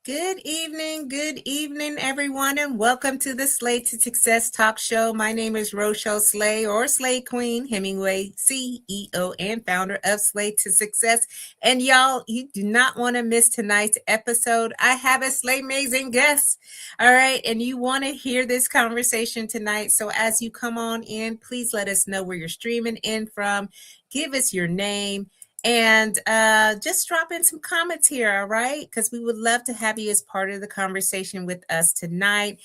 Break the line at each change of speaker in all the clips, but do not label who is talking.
Good evening, everyone, and welcome to the Slay to Success Talk Show. My name is Rochelle Slay, or Slay Queen Hemingway, CEO and founder of Slay to Success. And y'all, you do not want to miss tonight's episode. I have a SLAYMAZING guest, all right, and you want to hear this conversation tonight. So as you come on in, please let us know where you're streaming in from. Give us your name. And just drop in some comments here, all right? Because we would love to have you as part of the conversation with us tonight.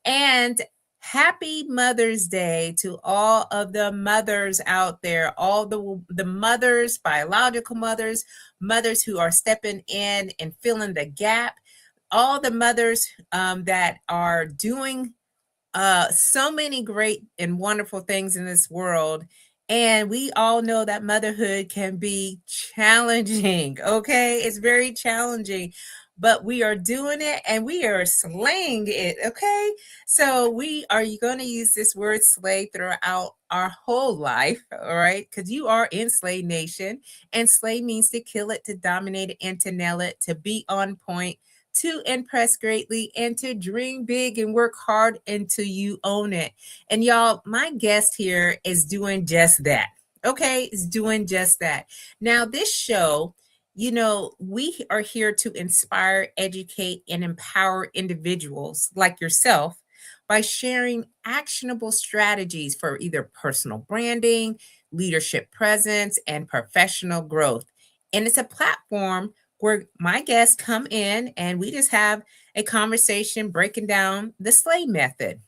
And happy Mother's Day to all of the mothers out there, all the mothers, biological mothers, mothers who are stepping in and filling the gap, all the mothers that are doing so many great and wonderful things in this world. And we all know that motherhood can be challenging. Okay. It's very challenging, but we are doing it and we are slaying it. Okay. So we are going to use this word slay throughout our whole life. All right. Because you are in Slay Nation, and slay means to kill it, to dominate it, and to nail it, to be on point, to impress greatly, and to dream big and work hard until you own it. And y'all, my guest here is doing just that. Okay, is doing just that. Now, this show, we are here to inspire, educate, and empower individuals like yourself by sharing actionable strategies for either personal branding, leadership presence, and professional growth. And it's a platform where my guests come in and we just have a conversation breaking down the SLAY method.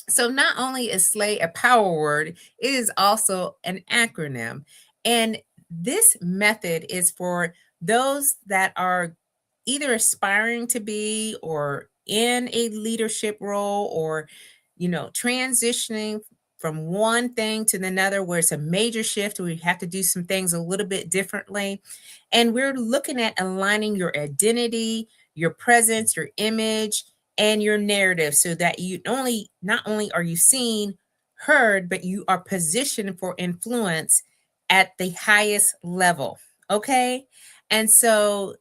So not only is SLAY a power word, it is also an acronym. And this method is for those that are either aspiring to be or in a leadership role, or transitioning from one thing to another where it's a major shift, where you have to do some things a little bit differently. And we're looking at aligning your identity, your presence, your image, and your narrative, so that you not only are you seen, heard, but you are positioned for influence at the highest level. Okay. And so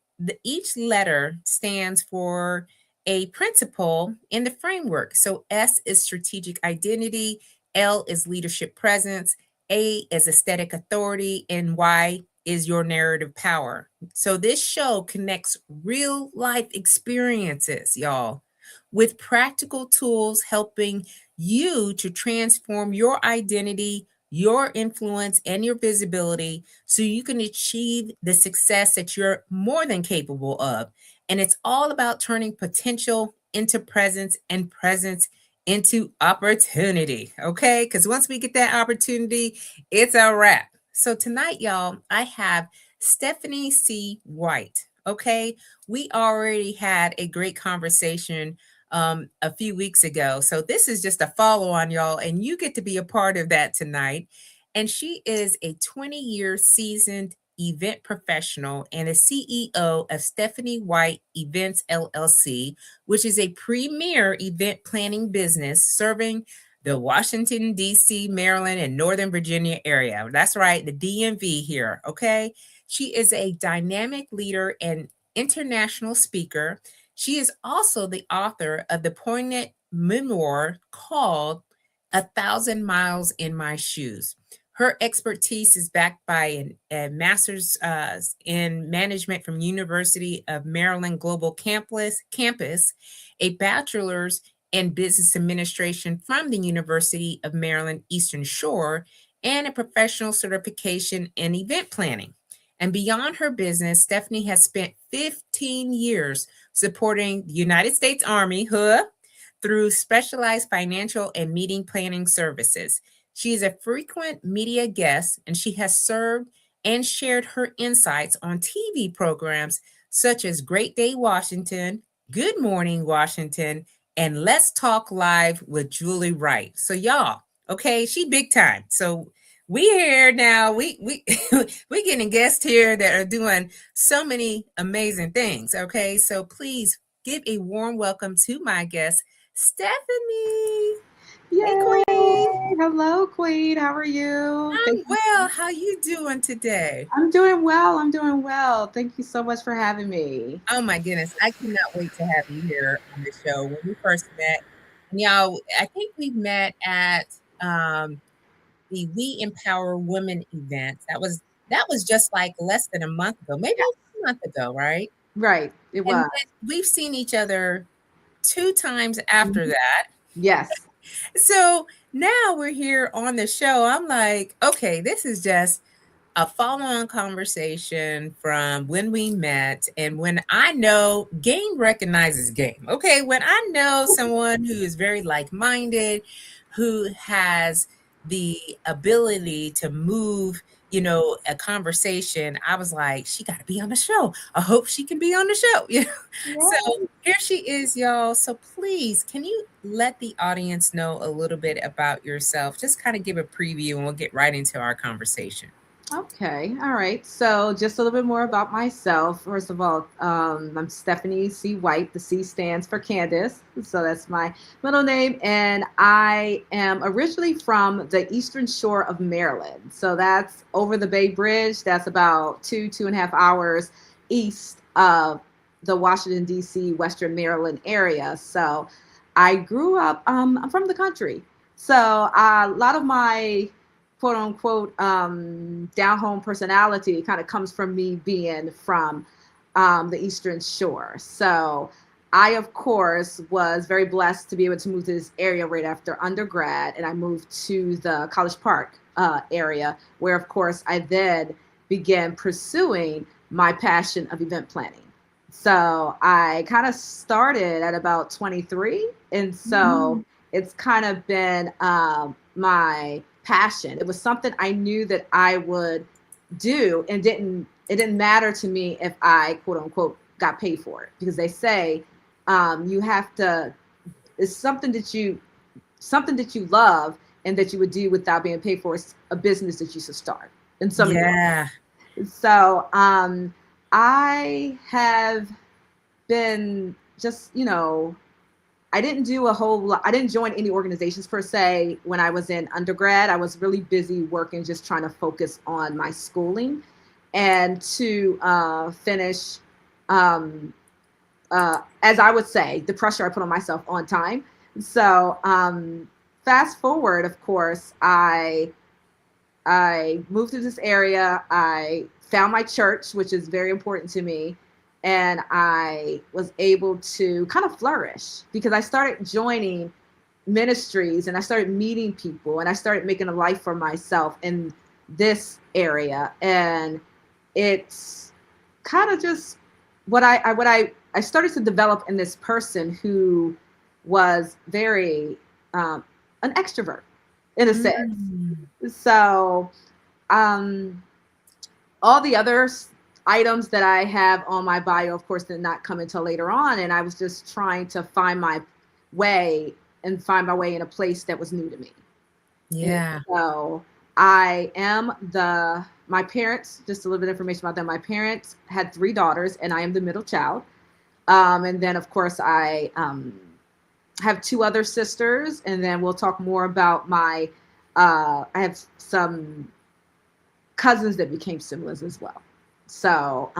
each letter stands for a principle in the framework. So S is strategic identity, L is leadership presence, A is aesthetic authority, and Y is your narrative power. So this show connects real life experiences, y'all, with practical tools helping you to transform your identity, your influence, and your visibility so you can achieve the success that you're more than capable of. And it's all about turning potential into presence and presence into opportunity. Okay. Because once we get that opportunity, it's a wrap. So tonight, y'all, I have Stephanie C. White. Okay. We already had a great conversation a few weeks ago. So this is just a follow on, y'all, and you get to be a part of that tonight. And she is a 20-year seasoned event professional and a CEO of Stephanie White Events LLC, which is a premier event planning business serving the Washington, D.C., Maryland, and Northern Virginia area. That's right, the DMV here, okay? She is a dynamic leader and international speaker. She is also the author of the poignant memoir called 1,000 Miles in My Shoes. Her expertise is backed by a master's in management from University of Maryland Global Campus, a bachelor's in business administration from the University of Maryland Eastern Shore, and a professional certification in event planning. And beyond her business, Stephanie has spent 15 years supporting the United States Army through specialized financial and meeting planning services. She is a frequent media guest, and she has served and shared her insights on TV programs such as Great Day Washington, Good Morning Washington, and Let's Talk Live with Julie Wright. So y'all, okay, she big time. So we here now. We we getting guests here that are doing so many amazing things. Okay, so please give a warm welcome to my guest, Stephanie.
Yay!
Hey, Queen.
Hello, Queen. How are you?
I'm well. How you doing today?
I'm doing well. I'm doing well. Thank you so much for having me.
Oh my goodness, I cannot wait to have you here on the show. When we first met, and y'all, I think we met at um, the We Empower Women event. That was just like less than a month ago, maybe a month ago, right?
Right, it
And
was.
then we've seen each other two times after
Mhm.
that.
Yes.
So now we're here on the show. I'm like, okay, this is just a follow-on conversation from when we met. And when I know game recognizes game. Okay, when I know someone who is very like-minded, who has the ability to move, a conversation, I was like, she got to be on the show. I hope she can be on the show. So
Yeah.
here she is, y'all. So please, can you let the audience know a little bit about yourself? Just kind of give a preview and we'll get right into our conversation.
Okay. All right. So, just a little bit more about myself. First of all, I'm Stephanie C. White. The C stands for Candace. So, that's my middle name. And I am originally from the Eastern Shore of Maryland. So, that's over the Bay Bridge. That's about 2.5 hours east of the Washington, D.C., Western Maryland area. So, I grew up, I'm from the country. So, a lot of my quote unquote down home personality kind of comes from me being from the Eastern Shore. So I, of course, was very blessed to be able to move to this area right after undergrad, and I moved to the College Park area, where, of course, I then began pursuing my passion of event planning. So I kind of started at about 23, and so it's kind of been my passion. It was something I knew that I would do, and it didn't matter to me if I quote unquote got paid for it, because they say you have to, it's something that you love and that you would do without being paid for. It's a business that you should start in so many
Yeah.
ways. So I have been just, I didn't do a whole lot. I didn't join any organizations per se when I was in undergrad. I was really busy working, just trying to focus on my schooling and to finish, um, as I would say, the pressure I put on myself on time. So fast forward, of course, I moved to this area. I found my church, which is very important to me. And I was able to kind of flourish because I started joining ministries and I started meeting people and I started making a life for myself in this area. And it's kind of just what I started to develop in this person who was very an extrovert in a sense.
Mm.
So, um, all the other items that I have on my bio, of course, did not come until later on. And I was just trying to find my way and find my way in a place that was new to me. And
Yeah.
so I am my parents, just a little bit of information about them. My parents had three daughters, and I am the middle child. And then, of course, I have two other sisters, and then we'll talk more about I have some cousins that became siblings as well. So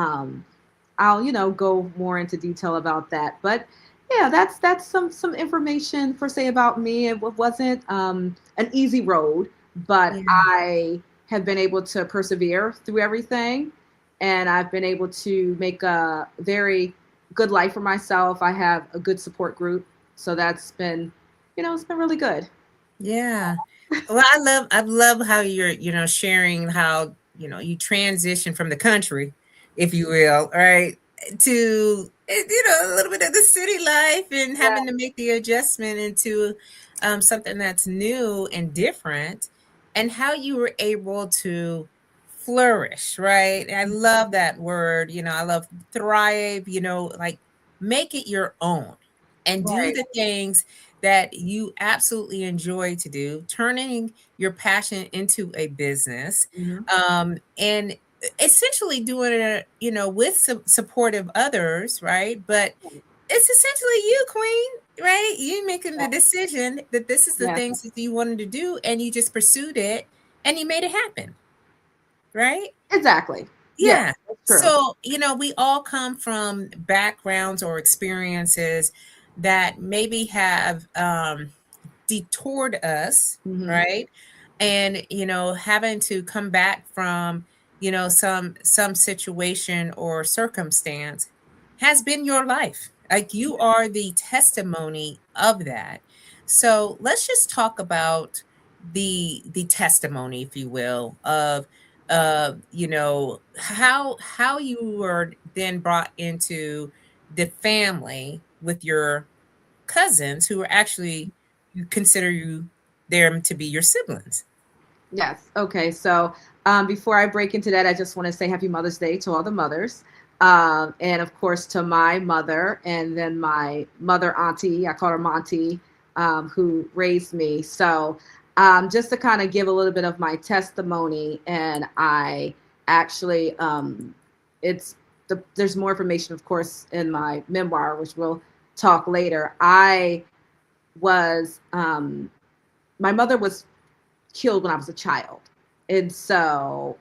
I'll go more into detail about that. But yeah, that's some information per se about me. It wasn't an easy road, but
Yeah.
I have been able to persevere through everything, and I've been able to make a very good life for myself. I have a good support group, so that's been, it's been really good.
Yeah. Well, I love how you're, sharing how, you transition from the country, if you will, right, to, a little bit of the city life and having to make the adjustment into something that's new and different, and how you were able to flourish, right? And I love that word, I love thrive, like make it your own and do
Right.
the things that you absolutely enjoy to do, turning your passion into a business,
Mhm.
and essentially doing it, with some supportive others, right? But it's essentially you, Queen. right? You making the decision that this is the
Yes,
things that you wanted to do, and you just pursued it, and you made it happen, right?
exactly. Yes,
Yeah.
that's true.
So, we all come from backgrounds or experiences that maybe have detoured us,
Hmm.
right? And having to come back from some situation or circumstance has been your life. Like, you are the testimony of that. So let's just talk about the testimony, if you will, of how you were then brought into the family with your cousins who are actually, you consider them to be your siblings.
Yes. Okay. So before I break into that, I just want to say Happy Mother's Day to all the mothers. And of course to my mother and then my mother auntie, I call her Monty, who raised me. So just to kind of give a little bit of my testimony, and I actually, it's there's more information, of course, in my memoir, which we'll talk later. I was, my mother was killed when I was a child. And so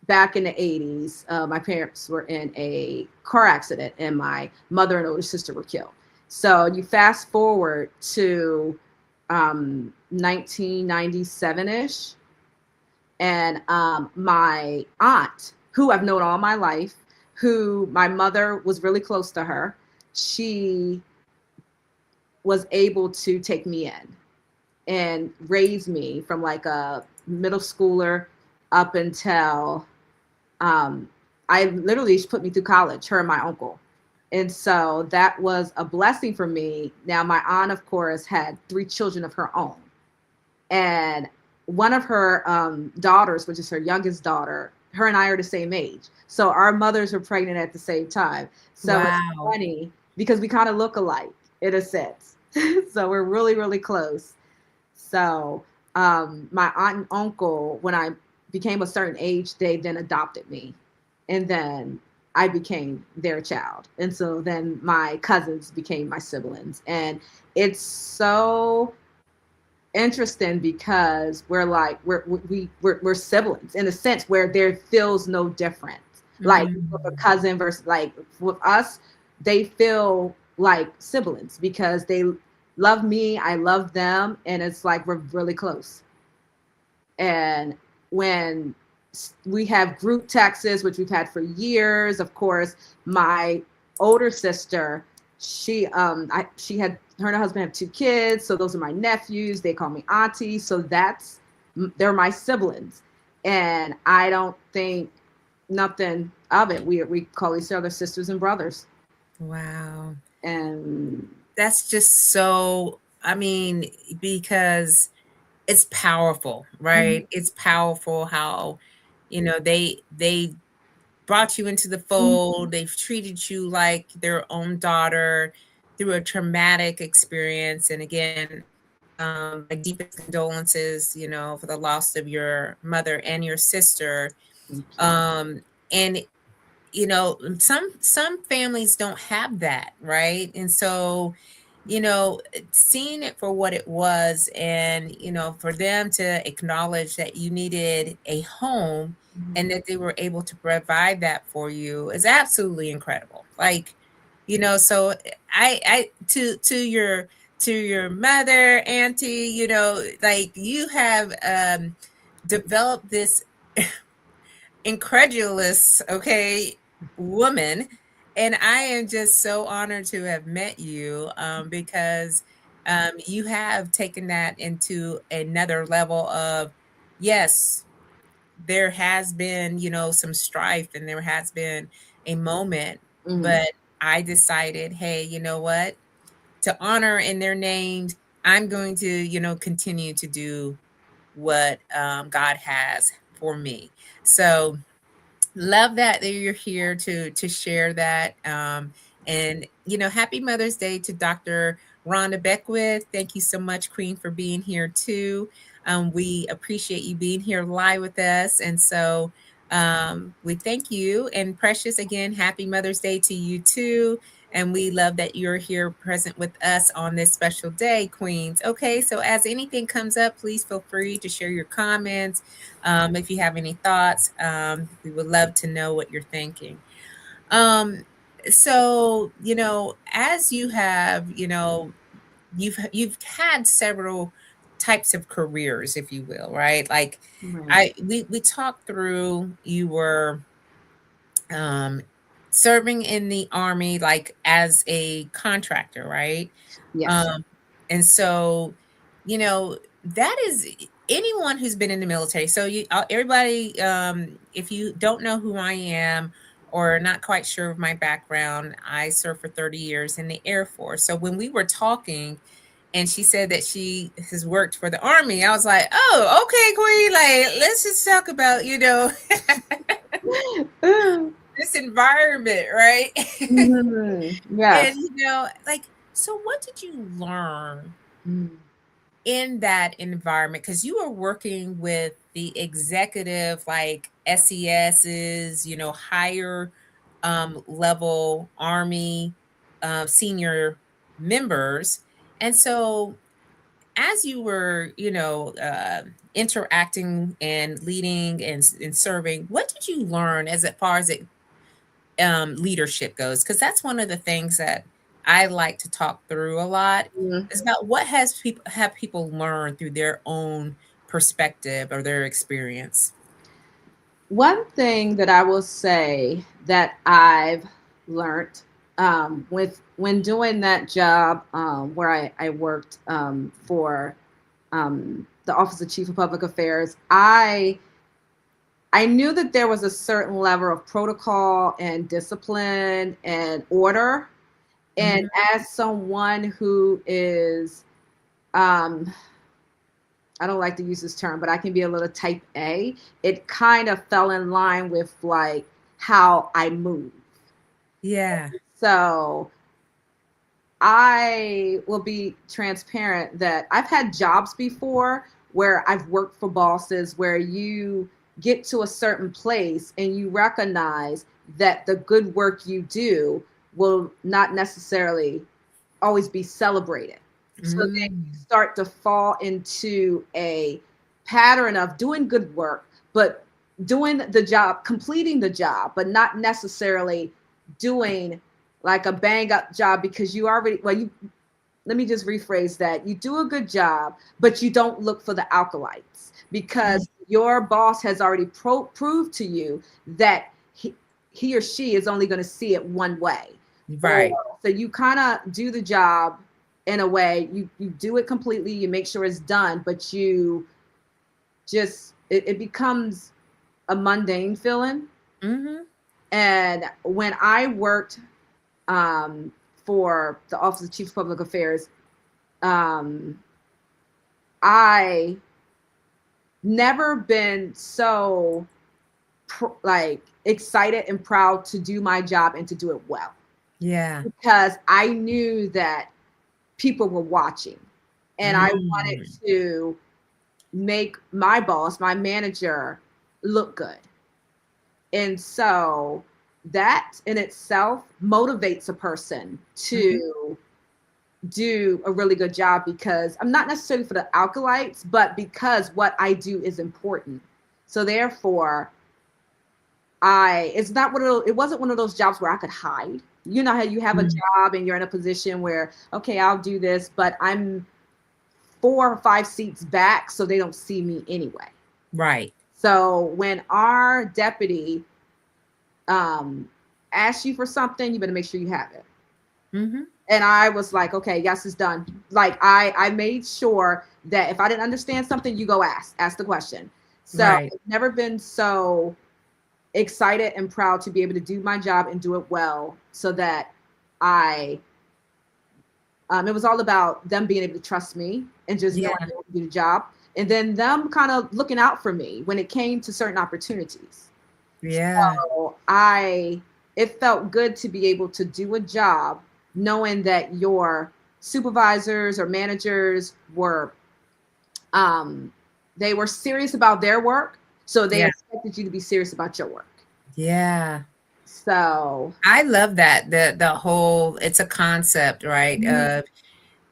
back in the 80s, my parents were in a car accident and my mother and older sister were killed. So you fast forward to 1997 ish. And my aunt, who I've known all my life, who my mother was really close to her, she was able to take me in and raised me from like a middle schooler up until um, I literally, she put me through college, her and my uncle. And so that was a blessing for me. Now, my aunt, of course, had three children of her own. And one of her daughters, which is her youngest daughter, her and I are the same age. So our mothers were pregnant at the same time. So it's
Wow.
funny because we kind of look alike in a sense. So we're really, really close. So my aunt and uncle, when I became a certain age, they then adopted me. And then I became their child. And so then my cousins became my siblings. And it's so interesting because we're like we're siblings in a sense where there feels no difference. Like with a
Mm.
cousin versus like with us, they feel like siblings because they love me, I love them, and it's like we're really close. And when we have group texts, which we've had for years, of course, my older sister, she had her and her husband have two kids, so those are my nephews. They call me auntie, so they're my siblings, and I don't think nothing of it. We call each other sisters and brothers,
Wow.
and
That's just so, I mean, because it's powerful, right? It's powerful how, they brought you into the fold. They've treated you like their own daughter through a traumatic experience. And again, my deepest condolences, for the loss of your mother and your sister.
thank you.
And some families don't have that, right? And so, seeing it for what it was, and for them to acknowledge that you needed a home and that they were able to provide that for you is absolutely incredible. Like, so I to your mother, auntie, like, you have developed this incredulous, okay, woman. And I am just so honored to have met you, because you have taken that into another level of, yes, there has been, some strife, and there has been a moment,
Mm,
but I decided, hey, you know what? To honor in their names, I'm going to, continue to do what God has for me. So, love that you're here to share that. And happy Mother's Day to Dr. Rhonda Beckwith. Thank you so much, Queen, for being here too. We appreciate you being here live with us, and so we thank you. And Precious, again, happy Mother's Day to you too. And we love that you're here present with us on this special day, Queens. Okay, so as anything comes up, please feel free to share your comments. If you have any thoughts, we would love to know what you're thinking. Um, so, as you have, you've had several types of careers, if you will, right? Like
Right.
we talked through, you were um serving in the army like as a contractor, right?
Yes.
um and so, that is anyone who's been in the military. So everybody, if you don't know who I am or not quite sure of my background, I served for 30 years in the Air Force. So when we were talking and she said that she has worked for the army, I was like, oh, okay, Queen, like let's just talk about, this environment, right?
Yes.
And like, so what did you learn
Mm.
in that environment? Because you were working with the executive, like SESs, higher level Army senior members. And so as you were, interacting and leading and serving, what did you learn as far as leadership goes? Because that's one of the things that I like to talk through a lot,
Mm.
is about what have people learned through their own perspective or their experience.
One thing that I will say that I've learned with when doing that job where I worked for the Office of Chief of Public Affairs, I knew that there was a certain level of protocol and discipline and order. And
Mhm.
as someone who is, um, I don't like to use this term, but I can be a little type A, it kind of fell in line with like how I move.
Yeah.
So I will be transparent that I've had jobs before where I've worked for bosses where you get to a certain place and you recognize that the good work you do will not necessarily always be celebrated. So then you
Mm.
start to fall into a pattern of doing good work, but doing the job, completing the job, but not necessarily doing like a bang up job because you already, well, you, let me just rephrase that. You do a good job, but you don't look for the alkalites
Mm.
because your boss has already proved to you that he or she is only going to see it one way. Or
Right.
so you kind of do the job in a way, you do it completely, you make sure it's done, but you just, it becomes a mundane feeling.
Mhm.
And when I worked um, for the Office of Chief of Public Affairs, um, I never been so like excited and proud to do my job and to do it well
Yeah.
because I knew that people were watching and I wanted
Mm.
to make my boss, my manager, look good. And so that in itself motivates a person
Mhm.
to do a really good job because I'm not necessarily for the alkalites, but because what I do is important. So therefore, it's not one of those, it wasn't one of those jobs where I could hide. You know how you have a
Mm.
job and you're in a position where, okay, I'll do this, but I'm 4 or 5 seats back, so they don't see me anyway.
Right.
So when our deputy um, asks you for something, you better make sure you have it.
Mhm.
And I was like, okay, yes, it's done. Like I made sure that if I didn't understand something, you go ask the question. So
Right.
I've never been so excited and proud to be able to do my job and do it well so that I it was all about them being able to trust me and just knowing
Yeah.
they would do the job. And then them kind of looking out for me when it came to certain opportunities.
Yeah.
So it felt good to be able to do a job knowing that your supervisors or managers were, um, they were serious about their work. So they
Yeah.
expected you to be serious about your work.
Yeah.
So,
I love that. The whole, it's a concept, right?
mhm,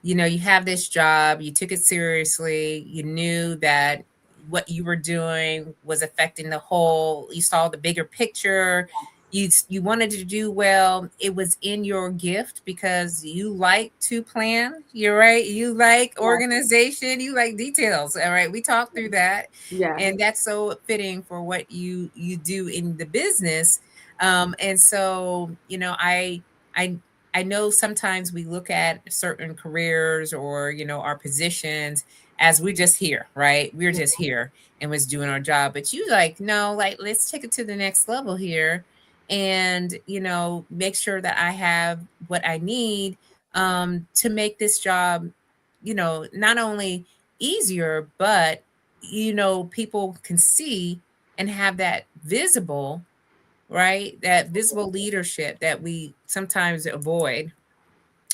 You have this job, you took it seriously, you knew that what you were doing was affecting the whole, you saw the bigger picture, you wanted to do well. It was in your gift because you like to plan. You're right. You like
yeah,
organization, you like details. All right. We talked through that.
yes,
And that's so fitting for what you do in the business. And so, I I know sometimes we look at certain careers or, our positions as we're just here, right? We're just here and was doing our job. But you like, no, like, let's take it to the next level here and, make sure that I have what I need to make this job, not only easier, but, people can see and have that visible, right? That visible leadership that we sometimes avoid.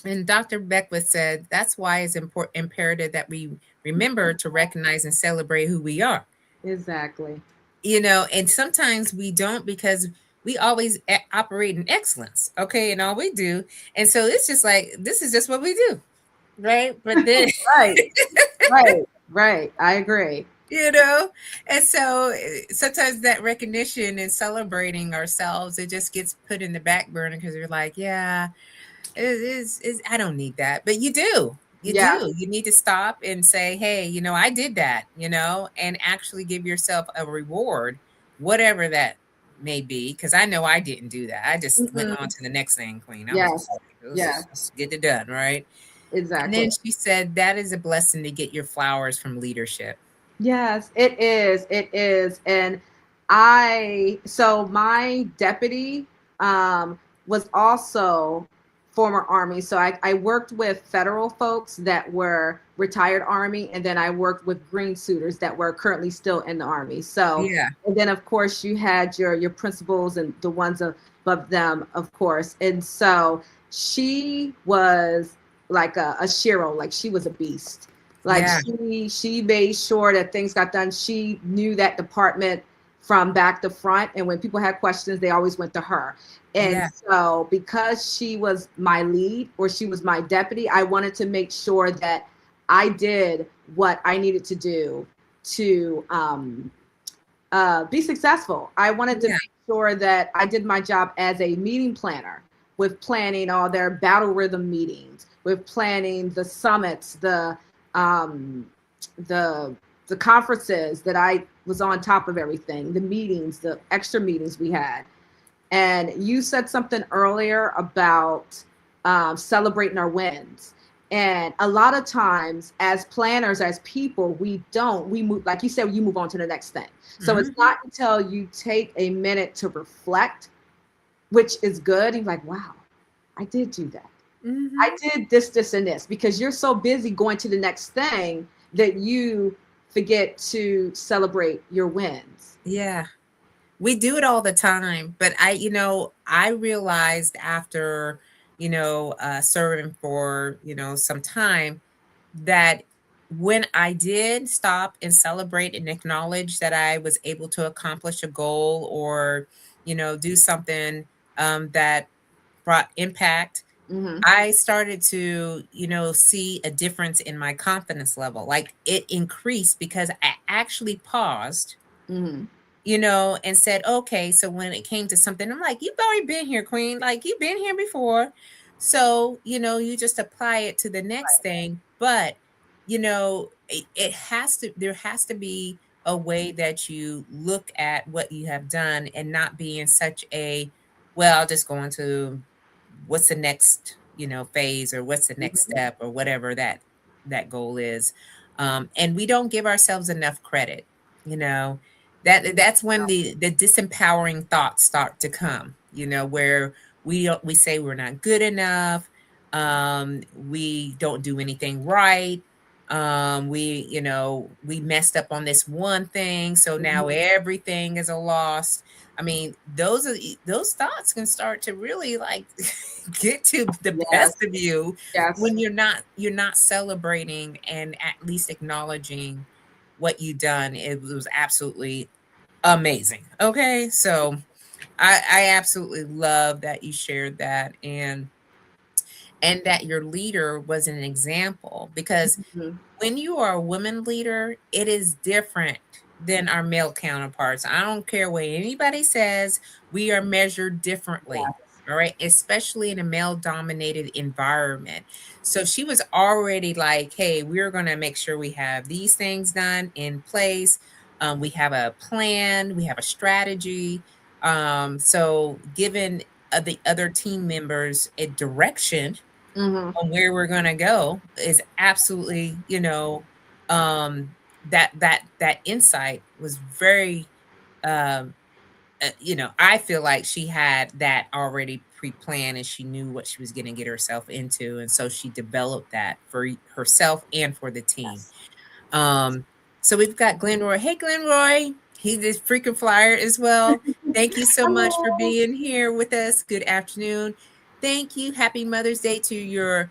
And Dr. Beckwith said that's why it's imperative that we remember to recognize and celebrate who we are.
exactly.
And sometimes we don't because we always operate in excellence, okay, and all we do. And so it's just like, this is just what we do, right? But then,
Right, right, right. I agree.
you know, and so sometimes that recognition and celebrating ourselves, it just gets put in the back burner because you're like, yeah, is I don't need that. But you do. You
Yeah.
do. You need to stop and say, hey, I did that, and actually give yourself a reward, whatever that may be. Because I know I didn't do that. I just went on
Mhm.
to the next thing, Queen. I was just
Yes.
like,
Yes.
let's get it done, right? And
Exactly.
then she said, that is a blessing to get your flowers from leadership.
Yes, it is. It is. And so my deputy was also former Army. So I worked with federal folks that were retired Army, and then I worked with green suiters that were currently still in the Army. So,
Yeah.
and then of course you had your principals and the ones above them, of course. And so she was like a Shiro, like she was a beast. Like
Yeah.
she made sure that things got done. She knew that department from back to front, and when people had questions, they always went to her. And
Yeah.
so, because she was my lead or she was my deputy, I wanted to make sure that I did what I needed to do to be successful. I wanted to
Yeah.
make sure that I did my job as a meeting planner with planning all their battle rhythm meetings, with planning the summits, um, the the conferences that I was on top of everything, the meetings, the extra meetings we had. And you said something earlier about celebrating our wins. And a lot of times, as planners, as people, we move, like you said, you move on to the next thing. So it's
Hmm.
not until you take a minute to reflect, which is good. You're like, wow, I did do that. I
Hmm.
did this, this, and this, because you're so busy going to the next thing that you forget to celebrate your wins.
Yeah. We do it all the time, but I realized after, serving for, some time that when I did stop and celebrate and acknowledge that I was able to accomplish a goal or, do something that brought impact,
Hmm.
I started to, see a difference in my confidence level. Like it increased because I actually paused,
Hmm.
and said, okay, so when it came to something, I'm like, you've already been here, Queen. Like, you've been here before. So, you just apply it to the next thing. But, there has to be a way that you look at what you have done and not be in such a, well, I'll just go into what's the next, phase or what's the next step or whatever that goal is. And we don't give ourselves enough credit, you know that's when the disempowering thoughts start to come, where we say we're not good enough, we don't do anything right, we messed up on this one thing, so now
Hmm.
everything is a loss. I mean, those thoughts can start to really like get to the
Yes.
best of you
Yes.
when you're not celebrating and at least acknowledging what you done. It was absolutely amazing. Okay, so I absolutely love that you shared that, and that your leader was an example, because
Mhm.
when you are a woman leader, it is different than our male counterparts. I don't care what anybody says, we are measured differently.
Yes.
All right, especially in a male dominated environment. So she was already like, hey, we're going to make sure we have these things done in place. We have a plan, we have a strategy. So giving the other team members a direction
Mhm.
on where we're gonna go is absolutely, that insight was very, um, I feel like she had that already pre-planned and she knew what she was gonna get herself into, and so she developed that for herself and for the team.
Yes.
Um, so we've got Glenroy. Hey, Glenroy. He's this freaking flyer as well. Thank you so much for
Hello.
being here with us. Good afternoon. Thank you. Happy Mother's Day to your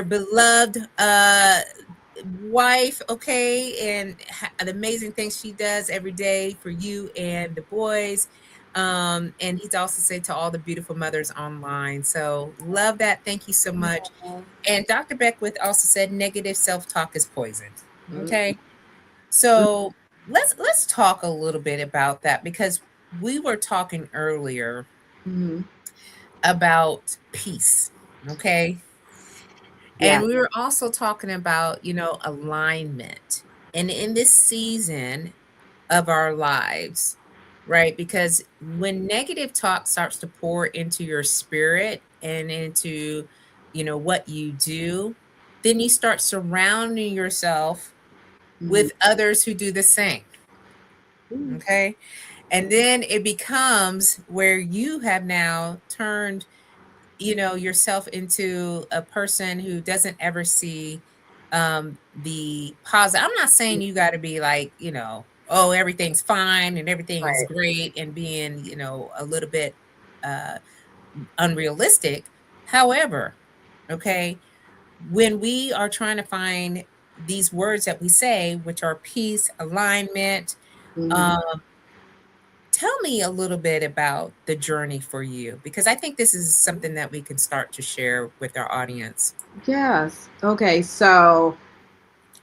beloved wife, okay, and the amazing things she does every day for you and the boys. And he's also said to all the beautiful mothers online. So love that. Thank you so much. And Dr. Beckwith also said negative self-talk is poison. Okay. So let's talk a little bit about that, because we were talking earlier
Mhm.
about peace. Okay. And
Yes.
we were also talking about, alignment. And in this season of our lives, right? Because when negative talk starts to pour into your spirit and into, what you do, then you start surrounding yourself
Mhm.
with others who do the same. Okay. And then it becomes where you have now turned, yourself into a person who doesn't ever see the positive. I'm not saying you got to be like, oh, everything's fine and everything is
Right.
great, and being, a little bit uh unrealistic. However, okay, when we are trying to find these words that we say, which are peace, alignment,
Mhm.
um, tell me a little bit about the journey for you, because I think this is something that we can start to share with our audience.
Yes. Okay. So,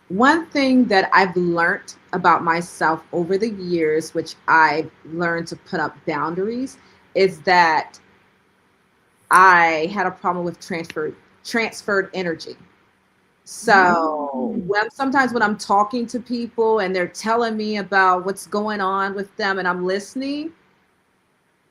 one thing that I've learned about myself over the years, which I've learned to put up boundaries, is that I had a problem with transferred energy. So
Mm.
when I'm talking to people and they're telling me about what's going on with them and I'm listening,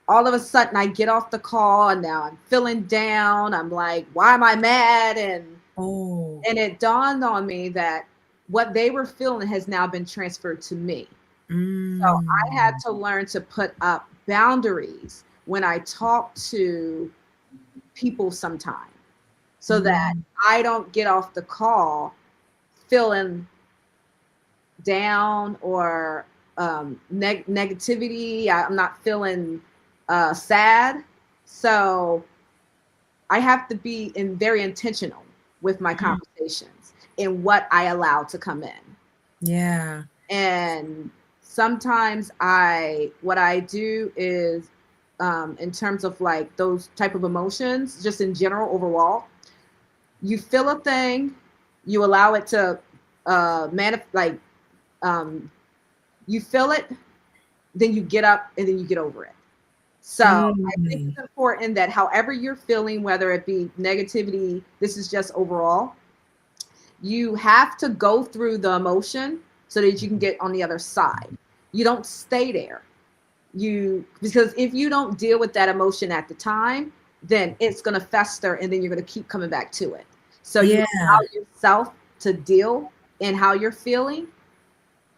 all of a sudden I get off the call and now I'm feeling down. I'm like, why am I mad?
Oh.
And it dawned on me that what they were feeling has now been transferred to me. So I had
Mm.
to learn to put up boundaries when I talk to people sometime so that
Mm.
I don't get off the call feeling down or negativity. I'm not feeling sad. So I have to be very intentional with my
Mm.
conversations in what I allow to come in.
Yeah.
And sometimes what I do is, in terms of like those type of emotions, just in general overall, you feel a thing, you allow it to like um, you feel it, then you get up and then you get over it. So I think
Mm.
it's important that however you're feeling, whether it be negativity, this is just overall, you have to go through the emotion so that you can get on the other side. You don't stay there. Because if you don't deal with that emotion at the time, then it's going to fester and then you're going to keep coming back to it. So you
Yeah.
allow yourself to deal in how you're feeling,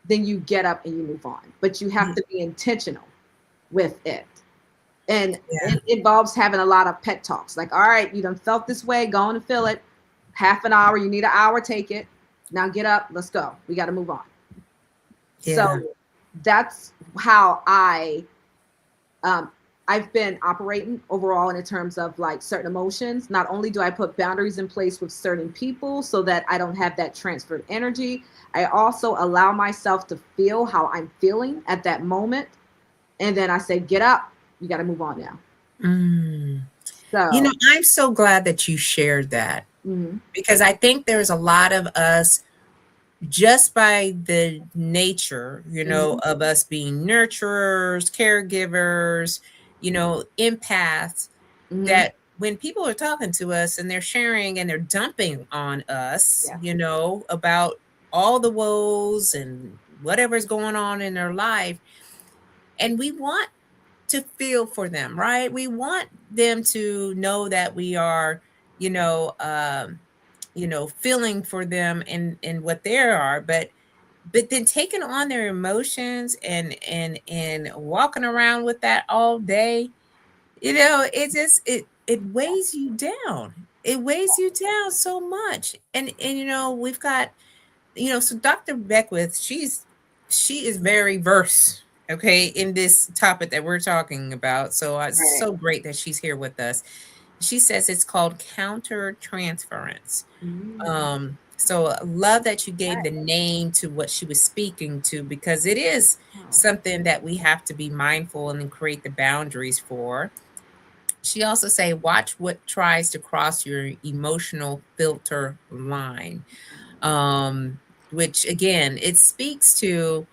then you get up and you move on. But you have
Y-
to be intentional with it. And
Yeah.
it involves having a lot of pet talks. Like, all right, you done felt this way, go on and feel it. Half an hour, you need an hour, take it. Now get up, let's go. We got to move on.
Yeah.
So that's how um, I've been operating overall in terms of like certain emotions. Not only do I put boundaries in place with certain people so that I don't have that transferred energy, I also allow myself to feel how I'm feeling at that moment. And then I say, get up. You got to move on now.
Mm.
So,
I'm so glad that you shared that
mhm,
because I think there's a lot of us just by the nature,
mhm,
of us being nurturers, caregivers, empaths,
mhm,
that when people are talking to us and they're sharing and they're dumping on us,
yes,
about all the woes and whatever's going on in their life, and we want to feel for them, right? We want them to know that we are, you know, um, feeling for them and what they are, but then taking on their emotions and walking around with that all day, it just it weighs you down. It weighs you down so much. And we've got, so Dr. Beckwith, she is very versed, okay, in this topic that we're talking about. So it's
right.
so great that she's here with us. She says it's called counter transference.
Mm,
So I love that you gave
right.
the name to what she was speaking to, because it is
Oh,
something that we have to be mindful and then create the boundaries for. She also say, watch what tries to cross your emotional filter line. Um, which again, it speaks to,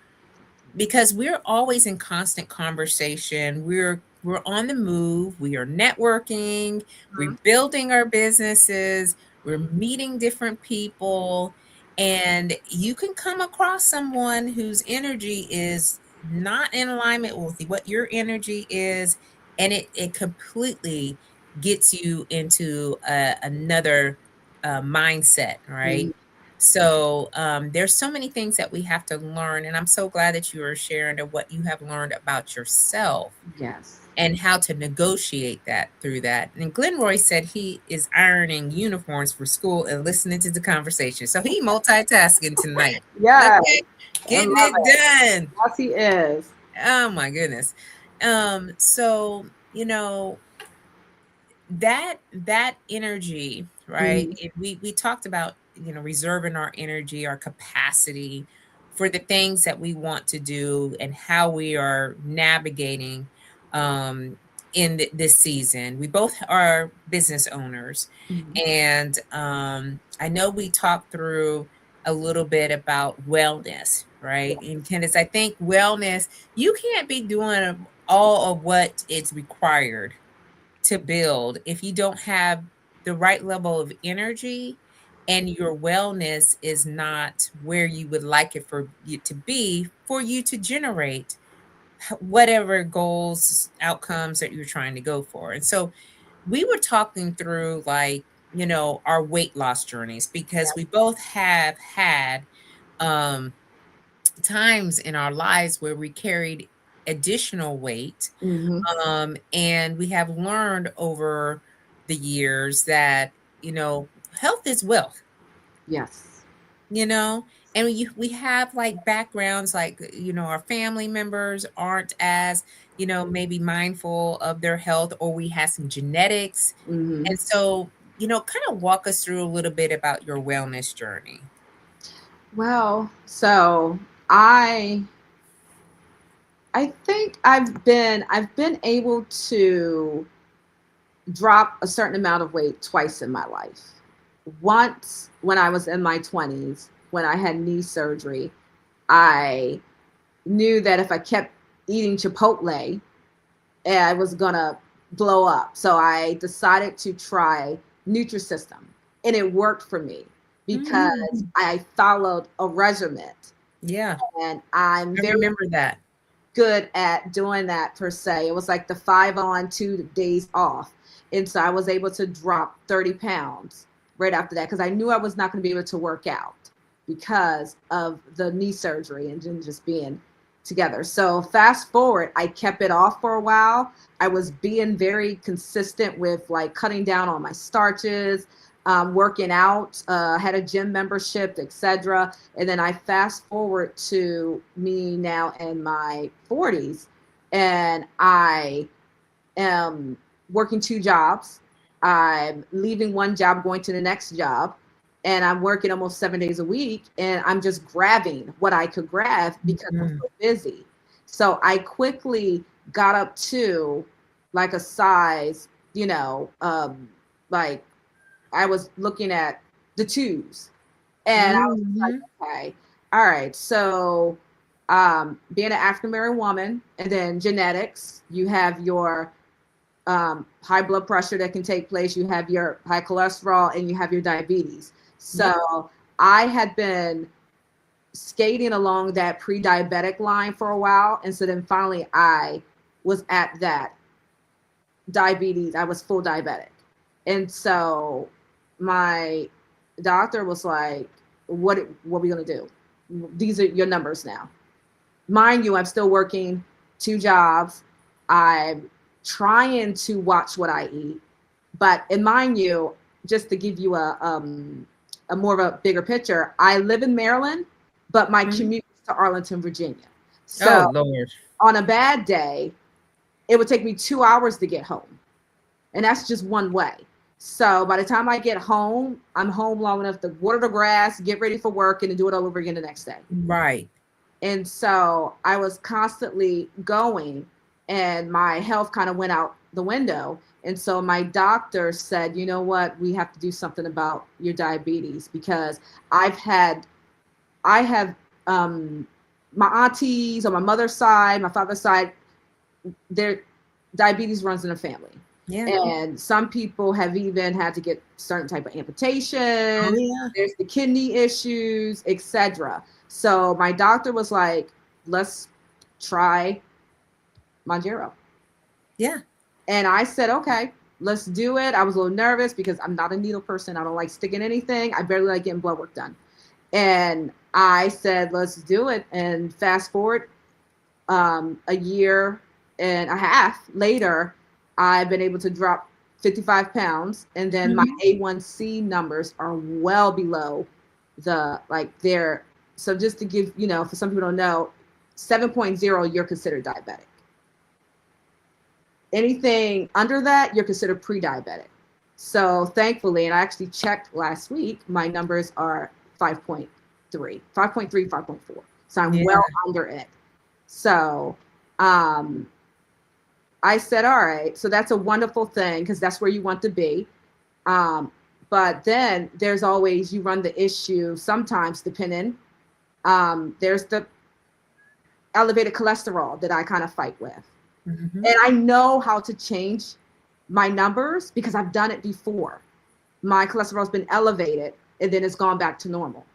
because we're always in constant conversation. We're on the move, we are networking, we're
mhm,
building our businesses, we're meeting different people, and you can come across someone whose energy is not in alignment with what your energy is, and it completely gets you into another mindset, right?
mhm,
So there's so many things that we have to learn, and I'm so glad that you are sharing of what you have learned about yourself
yes.
and how to negotiate that through that. And Glenroy said he is ironing uniforms for school and listening to the conversation, so he multitasking tonight.
Yes,
Okay,
I
getting
love
it
it.
done.
Yes, he is.
Oh my goodness. So that energy, right?
Mhm,
We talked about, reserving our energy, our capacity for the things that we want to do, and how we are navigating um in this season. We both are business owners,
mhm,
and I know we talked through a little bit about wellness, right?
yes,
And Candace, I think wellness, you can't be doing all of what is required to build if you don't have the right level of energy, and your wellness is not where you would like it for you to be, for you to generate whatever goals, outcomes that you're trying to go for. And so we were talking through, like, our weight loss journeys, because
yes.
we both have had um times in our lives where we carried additional weight,
Mhm,
and we have learned over the years that, health is wealth,
yes.
you know, and we have like backgrounds, like, our family members aren't as, maybe mindful of their health, or we have some genetics.
Mhm.
And so, kind of walk us through a little bit about your wellness journey.
Well, so I I think I've been able to drop a certain amount of weight twice in my life. Once when I was in my 20s, when I had knee surgery, I knew that if I kept eating Chipotle, I was gonna blow up. So I decided to try Nutrisystem, and it worked for me because
Mm,
I followed a regimen,
yeah,
and I'm
I
very
remember that.
good at doing that per se. It was like the 5 on, 2 days off. And so I was able to drop 30 pounds right after that because I knew I was not going to be able to work out because of the knee surgery and then just being together. So fast forward, I kept it off for a while. I was being very consistent with like cutting down on my starches, working out, had a gym membership, etc. And then I fast forward to me now in my 40s, and I am working 2 jobs. I'm leaving one job, going to the next job, and I'm working almost 7 days a week. And I'm just grabbing what I could grab because I'm
Mhm.
so busy. So I quickly got up to like a size, like I was looking at the twos, and I was just like,
Mm-hmm.
okay, all right. So, being an African American woman, and then genetics, you have your high blood pressure that can take place, you have your high cholesterol, and you have your diabetes.
Yep.
So, I had been skating along that pre-diabetic line for a while, and so then finally I was at that diabetes. I was full diabetic, and so my doctor was like, what are we gonna do? These are your numbers now. Mind you, I'm still working 2 jobs. I'm trying to watch what I eat, but and mind you, just to give you a more of a bigger picture, I live in Maryland, but my
Mhm.
commute is to Arlington, Virginia.
Oh,
So
Lord.
on a bad day, it would take me 2 hours to get home, and that's just one way. So by the time I get home, I'm home long enough to water the grass, get ready for work, and to do it all over again the next day.
Right.
And so I was constantly going, and my health kind of went out the window. And so my doctor said, you know what, we have to do something about your diabetes, because I have, my aunties on my mother's side, my father's side, their diabetes runs in the family.
Yeah.
And some people have even had to get certain type of
Oh,
amputation.
yeah.
There's the kidney issues, etc. So my doctor was like, let's try Monjero.
Yeah.
And I said, okay, let's do it. I was a little nervous because I'm not a needle person. I don't like sticking anything. I barely like getting blood work done. And I said, let's do it. And fast forward a year and a half later, I've been able to drop 55 pounds. And then my
Mhm.
A1C numbers are well below they're, so just to give, for some people don't know, 7.0, you're considered diabetic. Anything under that, you're considered pre-diabetic. So thankfully, and I actually checked last week, my numbers are 5.3, 5.3, 5.4. So I'm
Yeah.
well under it. So um, I said, all right, so that's a wonderful thing because that's where you want to be. Um, but then there's always, you run the issue sometimes depending. There's the elevated cholesterol that I kind of fight with.
Mhm.
And I know how to change my numbers because I've done it before. My cholesterol's been elevated and then it's gone back to normal.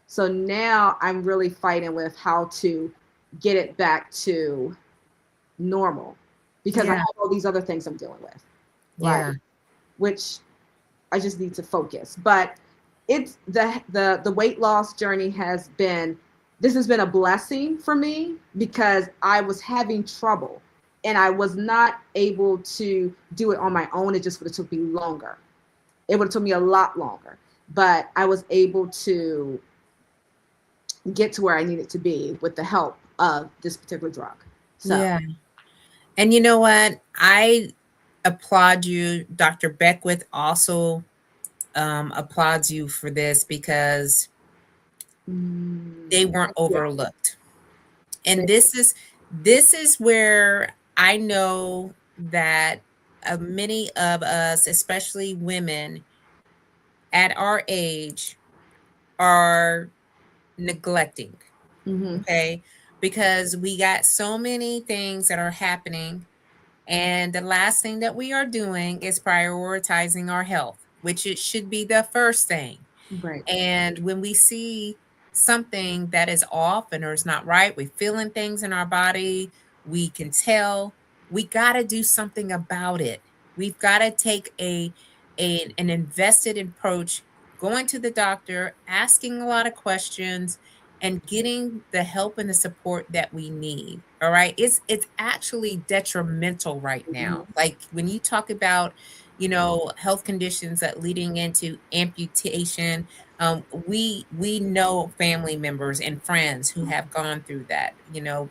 So now I'm really fighting with how to get it back to normal because I
Yeah.
have all these other things I'm dealing with, like,
Yeah.
which I just need to focus. But it's the weight loss journey has been, this has been a blessing for me because I was having trouble and I was not able to do it on my own. It just would have took me longer. It would have took me a lot longer, but I was able to get to where I needed to be with the help of this particular drug. So,
Yeah. And you know what? I applaud you. Dr. Beckwith also applauds you for this because they weren't
yeah,
overlooked. And this is where I know that many of us, especially women at our age, are neglecting.
mm-hmm.
Okay, because we got so many things that are happening, and the last thing that we are doing is prioritizing our health, which it should be the first thing.
Right.
And when we see something that is off and or is not right, we're feeling things in our body, we can tell, we got to do something about it. We've got to take an invested approach, going to the doctor, asking a lot of questions and getting the help and the support that we need. All right? It's actually detrimental right
Mm-hmm.
now. Like when you talk about, health conditions that leading into amputation, we know family members and friends who have gone through that.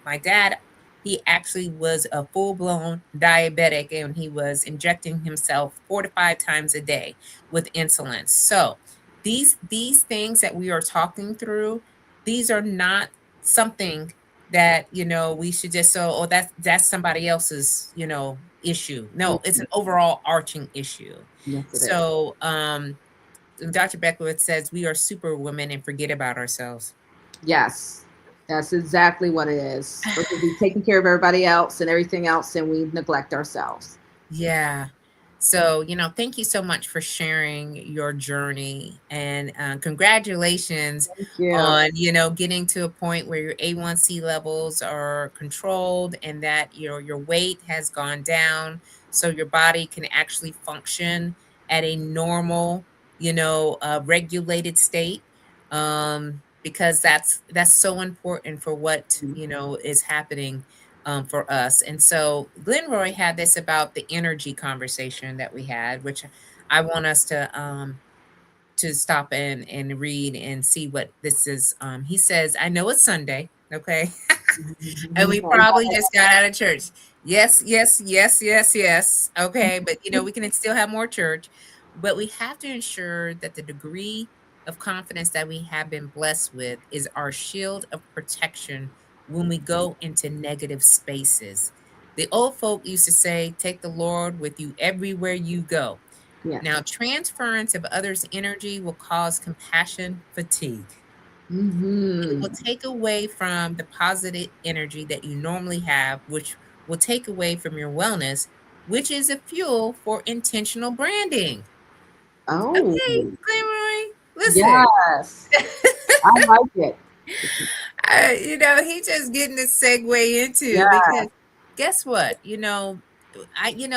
My dad, he actually was a full-blown diabetic and he was injecting himself 4 to 5 times a day with insulin. So these things that we are talking through, these are not something that we should just say, oh, that's somebody else's issue. No, it's
Mhm.
an overall arching issue.
Yes, it is.
So, Dr. Beckwith says we are superwomen and forget about ourselves.
Yes, that's exactly what it is. We're gonna be taking care of everybody else and everything else, and we neglect ourselves.
Yeah. So, thank you so much for sharing your journey and congratulations
Thank you.
on, getting to a point where your A1C levels are controlled and that your weight has gone down so your body can actually function at a normal, regulated state. Because that's so important for what,
Mhm.
is happening for us. And so Glenroy had this about the energy conversation that we had, which I want us to stop and read and see what this is. He says, I know it's Sunday, okay? And we probably just got out of church. Yes, yes, yes, yes, yes. Okay. But we can still have more church. But we have to ensure that the degree of confidence that we have been blessed with is our shield of protection when we go into negative spaces. The old folk used to say, take the Lord with you everywhere you go.
Yes.
Now, transference of others' energy will cause compassion fatigue. It will
Hmm.
take away from the positive energy that you normally have, which will take away from your wellness, which is a fuel for intentional branding.
Oh,
Okay, Glenroy, listen.
yes. I like it.
He just getting this segue into
Yeah.
because guess what? You know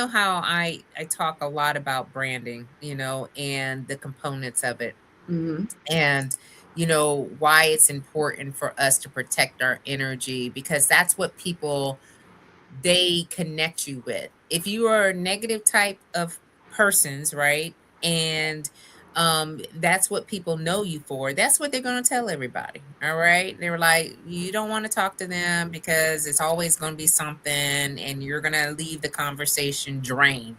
how I talk a lot about branding, and the components of it
Hmm.
and why it's important for us to protect our energy because that's what people they connect you with. If you are a negative type of persons, right? And that's what people know you for. That's what they're going to tell everybody. All right? They were like, you don't want to talk to them because it's always going to be something and you're going to leave the conversation drained.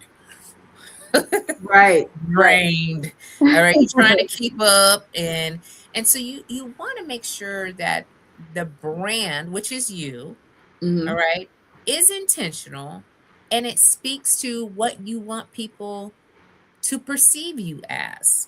Right. Right.
Drained. All right, you're trying to keep up and so you want to make sure that the brand, which is you, all
Hmm.
right, is intentional and it speaks to what you want people to perceive you as,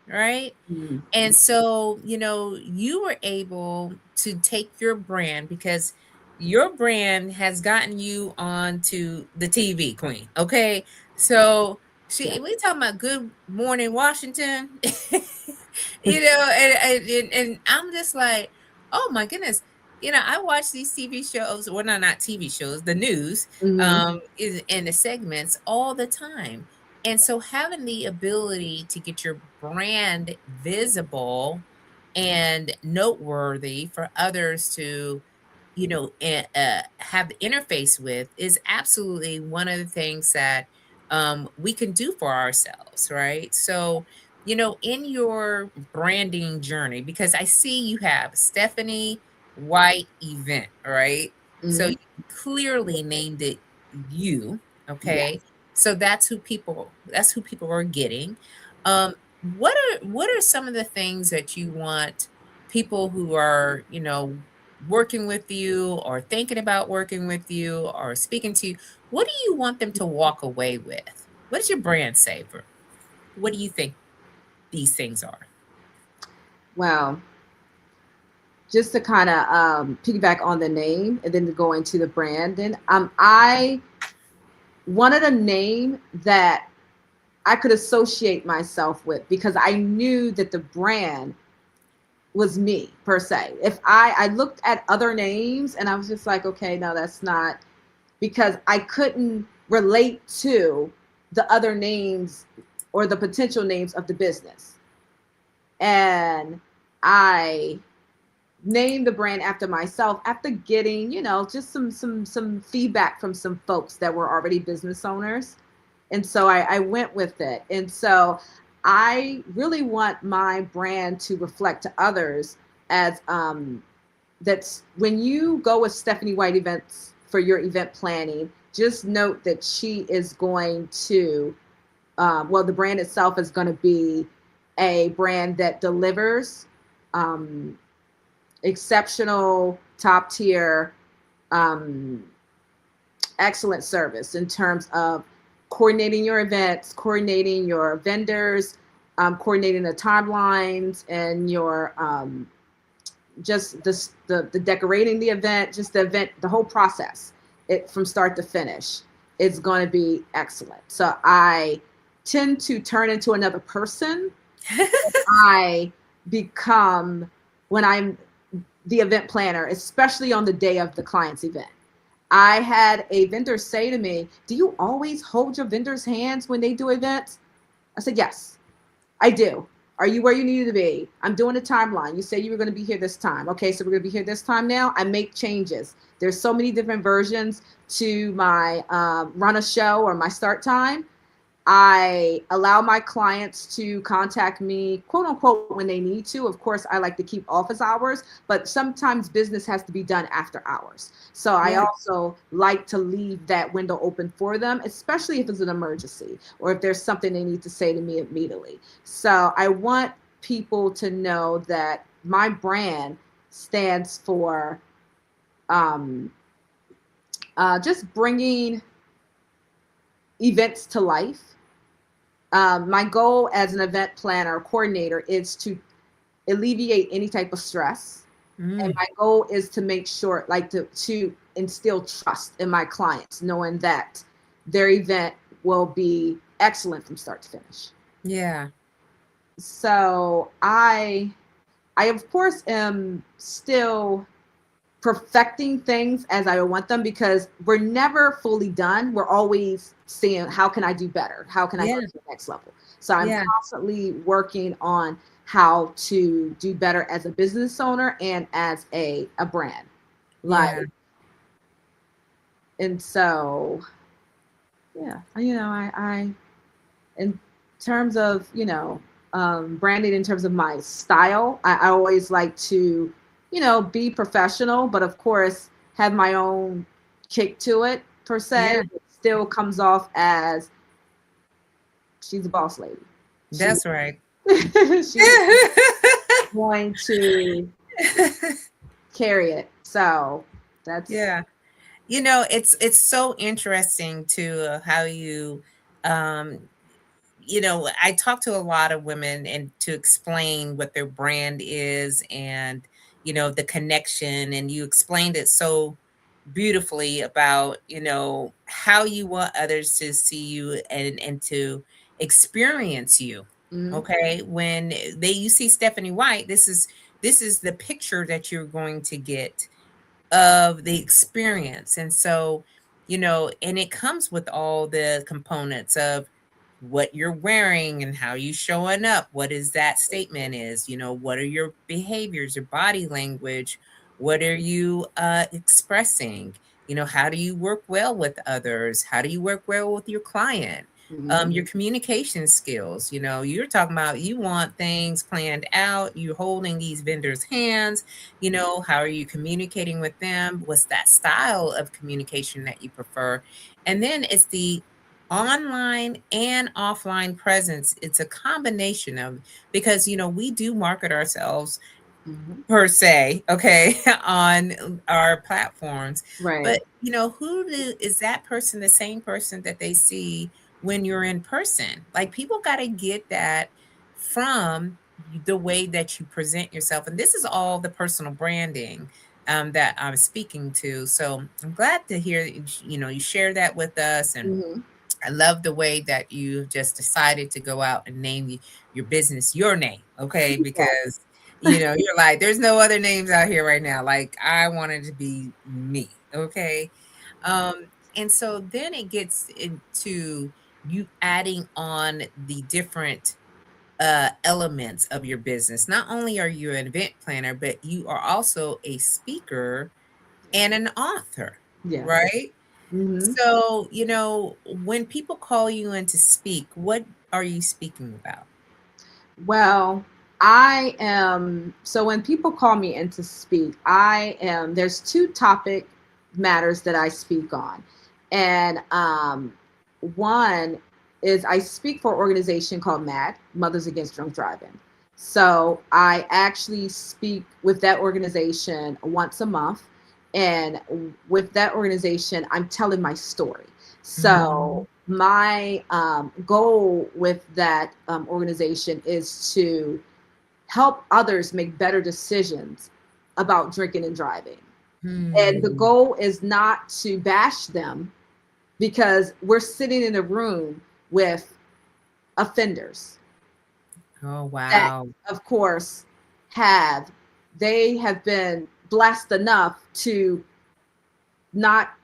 right?
Hmm.
And so, you were able to take your brand because your brand has gotten you onto the TV, Queen. Okay. So
Yeah.
we talking about Good Morning Washington, and I'm just like, oh my goodness. I watch these TV shows, well, not TV shows, the news,
Hmm.
is in the segments all the time. And so having the ability to get your brand visible and noteworthy for others to, have the interface with is absolutely one of the things that we can do for ourselves, right? So, in your branding journey, because I see you have Stephanie White event, right? So
Hmm.
you clearly named it you, okay?
Yes.
So that's who people are getting. What are some of the things that you want people who are, working with you or thinking about working with you or speaking to you, what do you want them to walk away with? What does your brand say for what do you think these things are?
Well, just to kind of piggyback on the name and then to go into the brand, then I wanted a name that I could associate myself with because I knew that the brand was me per se. If I looked at other names and I was just like, okay, no, that's not, because I couldn't relate to the other names or the potential names of the business. And I named the brand after myself after getting, just some feedback from some folks that were already business owners. And so I went with it. And so I really want my brand to reflect to others as that's when you go with Stephanie White events for your event planning, just note that she is going to, well, the brand itself is going to be a brand that delivers um, exceptional, top tier um, excellent service in terms of coordinating your events, coordinating your vendors, coordinating the timelines, and your just the decorating the event, just the event, the whole process, it from start to finish, it's going to be excellent. So I tend to turn into another person. I become when I'm the event planner, especially on the day of the client's event. I had a vendor say to me, "Do you always hold your vendors' hands when they do events?" I said, "Yes, I do. Are you where you need to be? I'm doing a timeline. You say you were going to be here this time. Okay, so we're going to be here this time now." I make changes. There's so many different versions to my run a show or my start time. I allow my clients to contact me, quote unquote, when they need to. Of course, I like to keep office hours, but sometimes business has to be done after hours. So I
Yeah.
also like to leave that window open for them, especially if it's an emergency or if there's something they need to say to me immediately. So I want people to know that my brand stands for um, just bringing events to life. My goal as an event planner or coordinator is to alleviate any type of stress. And
Mm,
my goal is to make sure, like to instill trust in my clients, knowing that their event will be excellent from start to finish.
yeah.
So I of course am still perfecting things as I want them because we're never fully done. We're always seeing how can I do better? How can I go
Yeah.
to the next level? So I'm
Yeah.
constantly working on how to do better as a business owner and as a brand. Like,
Yeah.
and so yeah, I in terms of, branding in terms of my style, I always like to, be professional, but of course have my own kick to it per se.
Yeah.
It still comes off as she's a boss lady. She
That's right.
she's going to carry it. So that's
Yeah. It's so interesting to how you um I talk to a lot of women and to explain what their brand is and the connection, and you explained it so beautifully about how you want others to see you and to experience you.
mhm,
Okay, when you see Stephanie White, this is the picture that you're going to get of the experience. And so, and it comes with all the components of what you're wearing and how you showing up. What is that statement is, what are your behaviors, your body language? What are you expressing? How do you work well with others? How do you work well with your client?
mhm,
Your communication skills, you're talking about you want things planned out, you're holding these vendors' hands, how are you communicating with them? What's that style of communication that you prefer? And then it's the online and offline presence. It's a combination of, because we do market ourselves
mhm.
per se, okay, on our platforms.
Right.
But is that person the same person that they see when you're in person? Like, people got to get that from the way that you present yourself. And this is all the personal branding that I'm speaking to. So I'm glad to hear that you share that with us. And
Mhm.
I love the way that you just decided to go out and name your business your name, okay?
Yes.
Because you're like, there's no other names out here right now. Like, I wanted to be me, okay? And so then it gets into you adding on the different elements of your business. Not only are you an event planner, but you are also a speaker and an author,
Yes.
right?
Mhm.
So, when people call you in to speak, what are you speaking about?
Well, I am. So when people call me in to speak, there's two topic matters that I speak on. And one is I speak for an organization called MAD, Mothers Against Drunk Driving. So I actually speak with that organization once a month. And with that organization, I'm telling my story.
Mhm.
So my goal with that organization is to help others make better decisions about drinking and driving. And the
Hmm.
goal is not to bash them, because we're sitting in a room with offenders
Oh,
that,
wow.
of course, have they have been blessed enough to not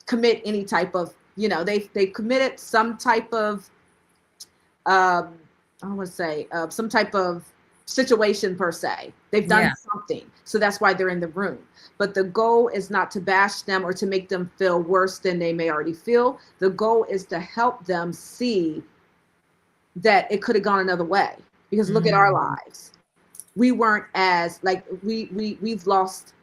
commit any type of, they committed some type of um, I want to say some type of situation per se. They've done
Yeah.
something, so that's why they're in the room. But the goal is not to bash them or to make them feel worse than they may already feel. The goal is to help them see that it could have gone another way. Because look at our
Mhm.
lives. We weren't as like we've lost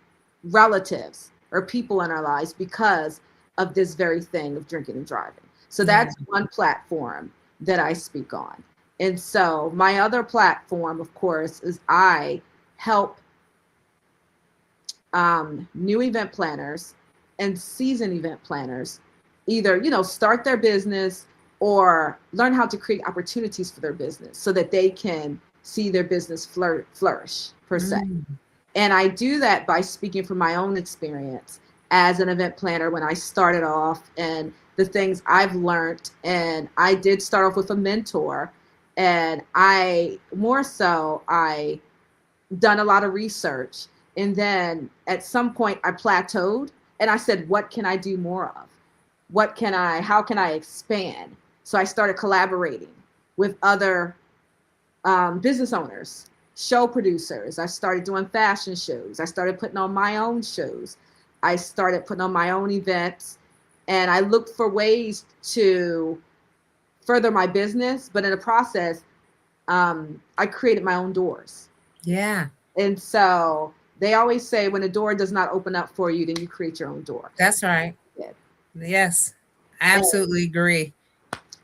relatives or people in our lives because of this very thing of drinking and driving. So
Yeah.
that's one platform that I speak on. And so my other platform, of course, is I help new event planners and seasoned event planners either, start their business or learn how to create opportunities for their business so that they can see their business flourish per se.
Mm.
And I do that by speaking from my own experience as an event planner when I started off, and the things I've learned. And I did start off with a mentor, and I done a lot of research. And then at some point I plateaued and I said, what can I do more of? How can I expand? So I started collaborating with other business owners, show producers. I started doing fashion shows. I started putting on my own shows. I started putting on my own events. And I looked for ways to further my business. But in the process, I created my own doors.
Yeah.
And so they always say when a door does not open up for you, then you create your own door.
That's right.
Yeah.
Yes.
And
Absolutely agree.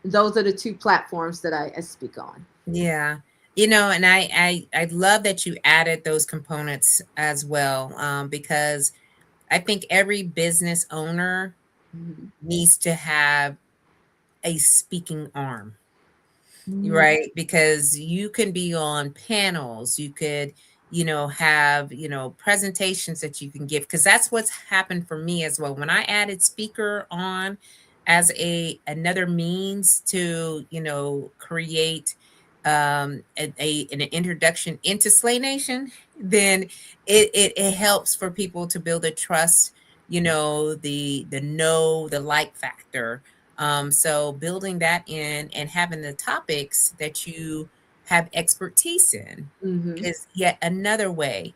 those are the two platforms that I speak on.
Yeah. And I love that you added those components as well, because I think every business owner
Mhm.
needs to have a speaking arm.
Mhm.
Right, because you can be on panels, you could, have, presentations that you can give, because that's what's happened for me as well. When I added speaker on as another means to, create an introduction into Slay Nation, then it helps for people to build a trust, the know, the like factor, so building that in and having the topics that you have expertise in
Mhm.
is yet another way.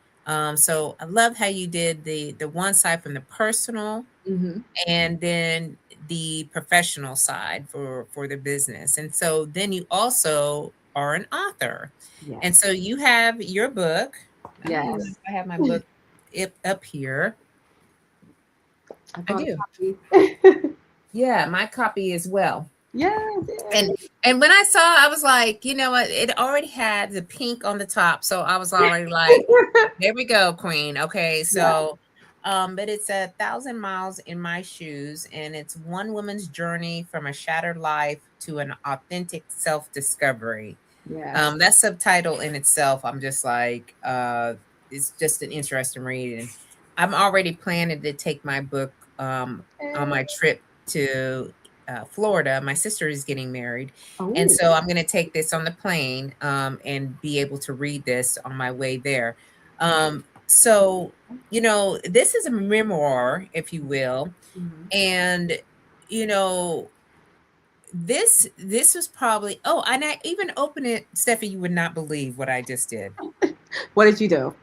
So I love how you did the one side from the personal
Mhm.
and then the professional side for the business. And so then you also are an author. And
Yes.
so you have your book. I don't even know if
Yes.
I have my book up here.
I
I
bought a
do.
copy.
Yeah, my copy as well.
Yes.
And and when I saw, I was like, you know what? It already had the pink on the top, so I was already like, "There we go, queen." Okay,
Yeah.
so, but it's 1,000 miles in my shoes, and it's one woman's journey from a shattered life to an authentic self-discovery.
Yes.
That subtitle in itself, I'm just like, it's just an interesting read, and I'm already planning to take my book on my trip to Florida. My sister is getting married, and
Oh.
so I'm going to take this on the plane and be able to read this on my way there. So, this is a memoir, if you will,
Mhm.
and you know this was probably, oh, and I even opened it, Steffi, you would not believe what I just did.
What did you do?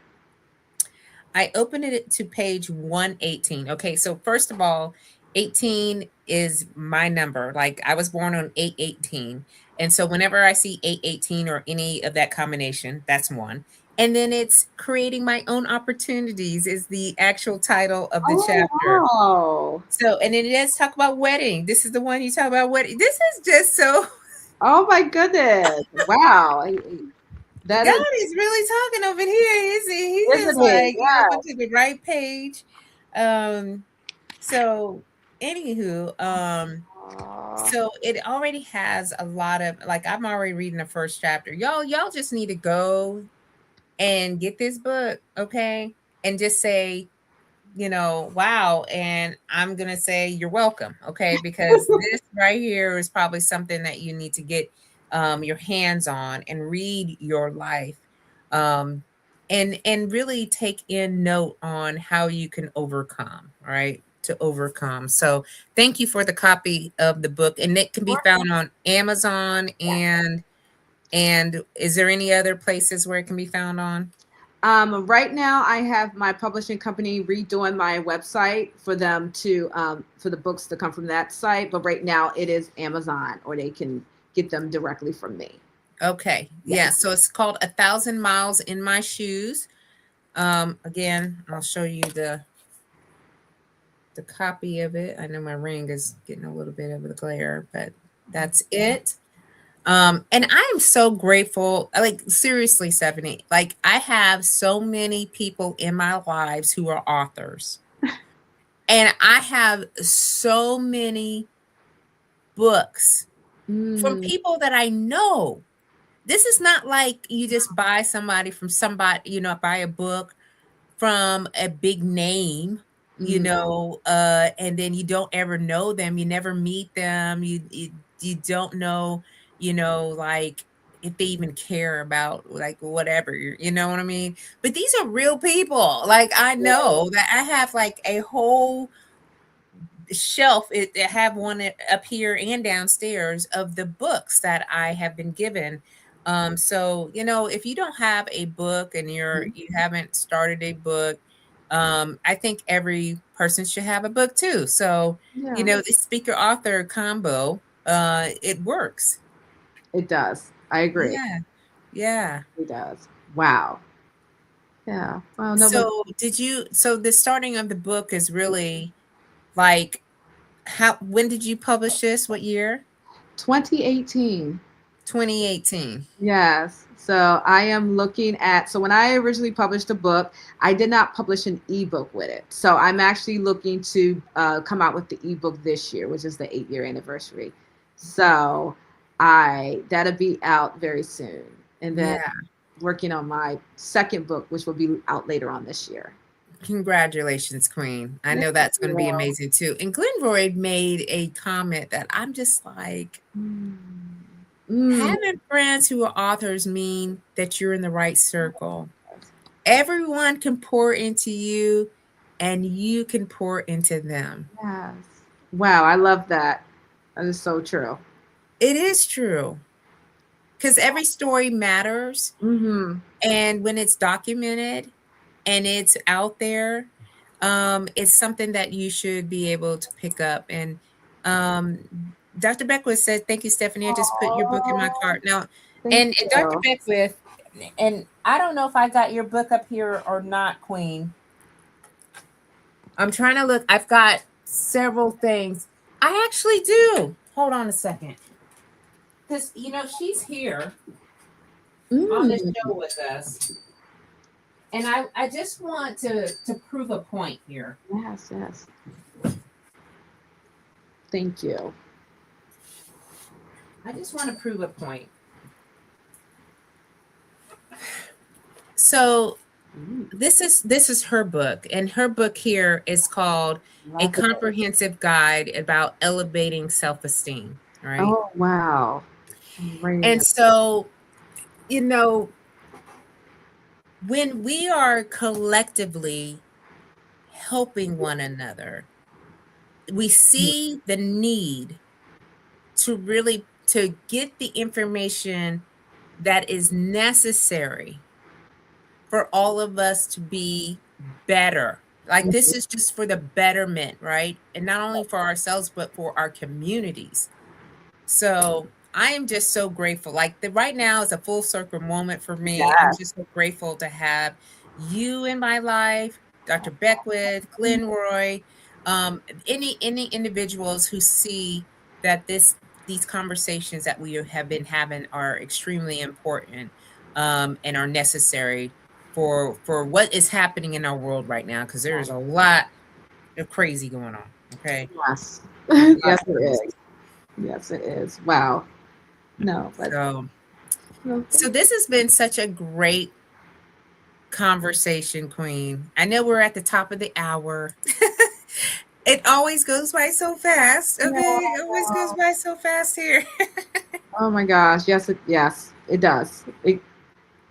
I opened it to page 118. Okay, so first of all, 18 is my number. Like I was born on 818. And so whenever I see 818 or any of that combination, that's one. And then it's creating my own opportunities is the actual title of the
Oh
chapter.
wow.
So, and then it does talk about wedding. This is the one you talk about wedding. This is just so
Oh my goodness. Wow. That
God
is,
is really talking over here. He
isn't
is
it?
like, I
Yeah.
went to the right page. Um, so anywho,
Aw.
so it already has a lot of like I'm already reading the first chapter. Y'all just need to go and get this book, okay? And just say, wow. And I'm going to say you're welcome. Okay. Because this right here is probably something that you need to get your hands on and read your life. Um, and really take in note on how you can overcome, right? To overcome. So thank you for the copy of the book. And it can be found on Amazon and is there any other places where it can be found on?
Right now, I have my publishing company redoing my website for them to for the books to come from that site. But right now, it is Amazon, or they can get them directly from me.
Okay. Yeah.
Yes.
So it's called A Thousand Miles in My Shoes. Again, I'll show you the copy of it. I know my ring is getting a little bit of the glare, but that's it. And I am so grateful. Like seriously, Stephanie, like I have so many people in my lives who are authors. And I have so many books from
Mm,
people that I know. This is not like you just buy somebody from somebody, buy a book from a big name,
mm,
and then you don't ever know them, you never meet them, you don't know, like if they even care about like whatever, you know what I mean? But these are real people. Like I
yeah.
know that I have like a whole shelf it have one up here and downstairs of the books that I have been given. So if you don't have a book and you haven't started a book, I think every person should have a book too. So
Yeah,
the speaker author combo, it works.
it does. I agree.
Yeah, yeah.
It does. Wow. Yeah. Well, no, but
So the starting of the book is really like, when did you publish this, what year?
2018.
2018.
Yes. So I am looking at, so when I originally published a book, I did not publish an ebook with it. So I'm actually looking to come out with the ebook this year, which is the 8-year anniversary. So that'll be out very soon. And then
Yeah.
working on my second book, which will be out later on this year.
Congratulations, Queen. I
Thank
know that's going to be
you.
amazing too. And Glenroy made a comment that I'm just like,
Mm. Mm.
having friends who are authors mean that you're in the right circle. Everyone can pour into you and you can pour into them.
Yes. Wow, I love that. That is so true.
It is true because every story matters.
Mm-hmm.
And when it's documented and it's out there, it's something that you should be able to pick up. And Dr. Beckwith said, "Thank you, Stephanie. I just put your book in my
Oh,
cart." Now,
thank
and Dr.
you.
Beckwith, and I don't know if I got your book up here or not, Queen. I'm trying to look. I've got several things. I actually do. Hold on a second. Because, she's here on the
Mm.
show with us. And I just want to prove a point here.
Yes, yes. Thank you.
I just want to prove a point. So
Mm.
this is her book, and her book here is called A
Love it.
Comprehensive Guide About Elevating Self-Esteem, right?
Oh, wow. I'm writing
And
that.
so, you know, when we are collectively helping one another, we see the need to really to get the information that is necessary for all of us to be better. Like this
Mhm.
is just for the betterment, right? And not only for ourselves, but for our communities. So I am just so grateful. Like the right now is a full circle moment for me. I'm
Yes.
just so grateful to have you in my life, Dr. Beckwith, Glenroy, any individuals who see that these conversations that we have been having are extremely important. and are necessary for what is happening in our world right now, because there is a lot of crazy going on. Okay,
Yes.
a lot
Yes,
of
it
crazy.
is. Yes, it is. Wow. No, but
So,
no,
so this has been such a great conversation, Queen. I know we're at the top of the hour. It always goes by so fast.
yeah.
Okay, it always goes by so fast here.
Oh my gosh. Yes, it does.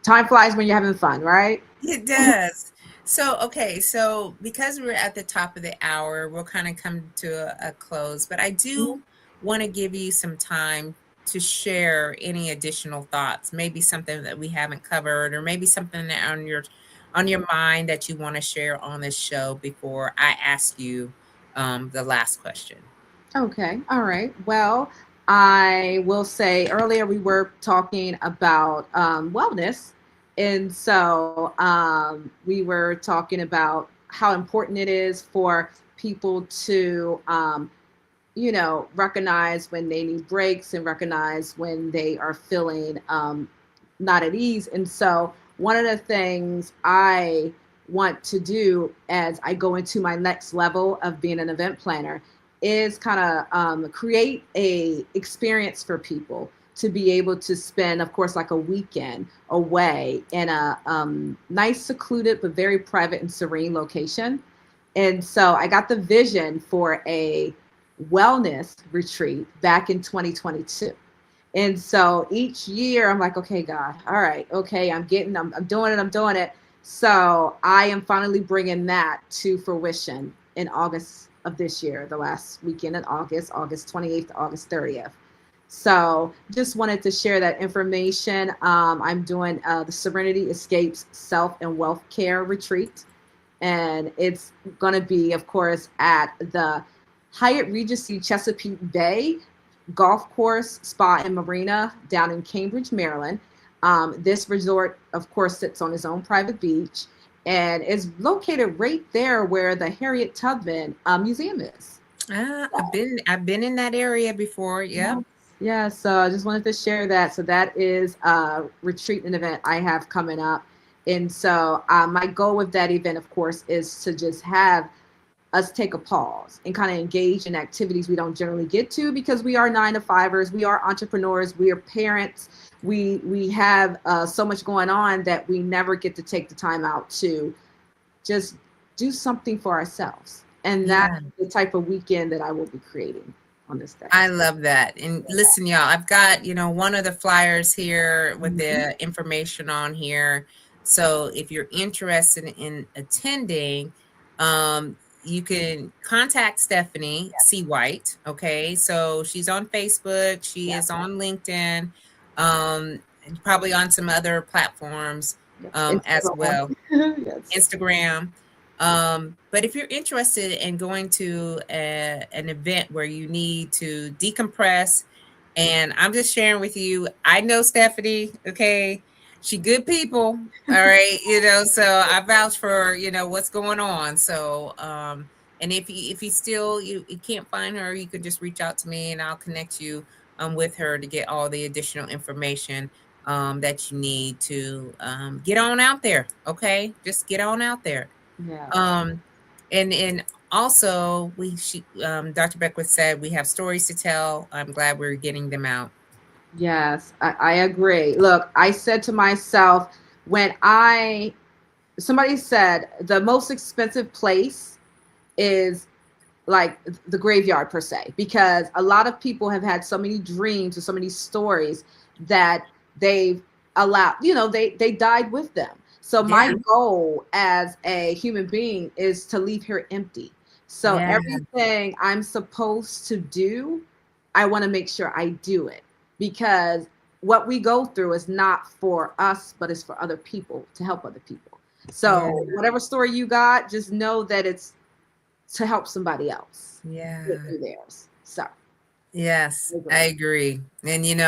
Time flies when you're having fun, right?
It does. So, okay, so because we're at the top of the hour, we'll kind of come to a close, but I
Mhm.
do want to give you some time to share any additional thoughts, maybe something that we haven't covered, or maybe something that on your mind that you want to share on this show before I ask you the last question.
Okay. All right. Well, I will say earlier we were talking about wellness. And so we were talking about how important it is for people to, recognize when they need breaks and recognize when they are feeling not at ease. And so, one of the things I want to do as I go into my next level of being an event planner is kind of create a experience for people to be able to spend, of course, like a weekend away in a nice, secluded but very private and serene location. And so I got the vision for a wellness retreat back in 2022. And so each year I'm like, okay, God, all right, okay, I'm doing it, I'm doing it. So I am finally bringing that to fruition in August of this year, the last weekend in August, August 28th to August 30th. So just wanted to share that information. I'm doing the Serenity Escapes Self and Wealth Care Retreat, and it's going to be, of course, at the Hyatt Regency Chesapeake Bay Golf Course, Spa, and Marina down in Cambridge, Maryland. This resort, of course, sits on its own private beach and is located right there where the Harriet Tubman Museum is.
I've been in that area before. Yep.
Yeah. Yeah, so I just wanted to share that. So that is a retreat and event I have coming up. And so my goal with that event, of course, is to just have us take a pause and kind of engage in activities we don't generally get to because we are 9 to 5ers, we are entrepreneurs, we are parents, we have so much going on that we never get to take the time out to just do something for ourselves. And that's
Yeah.
the type of weekend that I will be creating on this day.
I love that. And listen, y'all, I've got, one of the flyers here with
Mhm.
the information on here. So if you're interested in attending, you can contact Stephanie C. White. Okay. So she's on Facebook, she
Yeah.
is on LinkedIn, and probably on some other platforms
Yes.
as
Instagram.
well.
Yes.
Instagram. But if you're interested in going to an event where you need to decompress, and I'm just sharing with you, I know Stephanie, okay? She good people, all right, so I vouch for, what's going on. So, and if you still you can't find her, you can just reach out to me and I'll connect you with her to get all the additional information that you need to get on out there. Okay, just get on out there.
Yes.
Um, and also Dr. Beckwith said we have stories to tell. I'm glad we're getting them out.
Yes. I agree. Look, I said to myself, when somebody said the most expensive place is like the graveyard per se, because a lot of people have had so many dreams and so many stories that they've allowed, they died with them. So my
Yeah,
goal as a human being is to leave here empty. So
yeah,
everything I'm supposed to do, I want to make sure I do it, because what we go through is not for us, but it's for other people, to help other people.
yeah,
So whatever story you got, just know that it's to help somebody else get
yeah.
through theirs. So,
Yes,
I
I
agree.
agree. And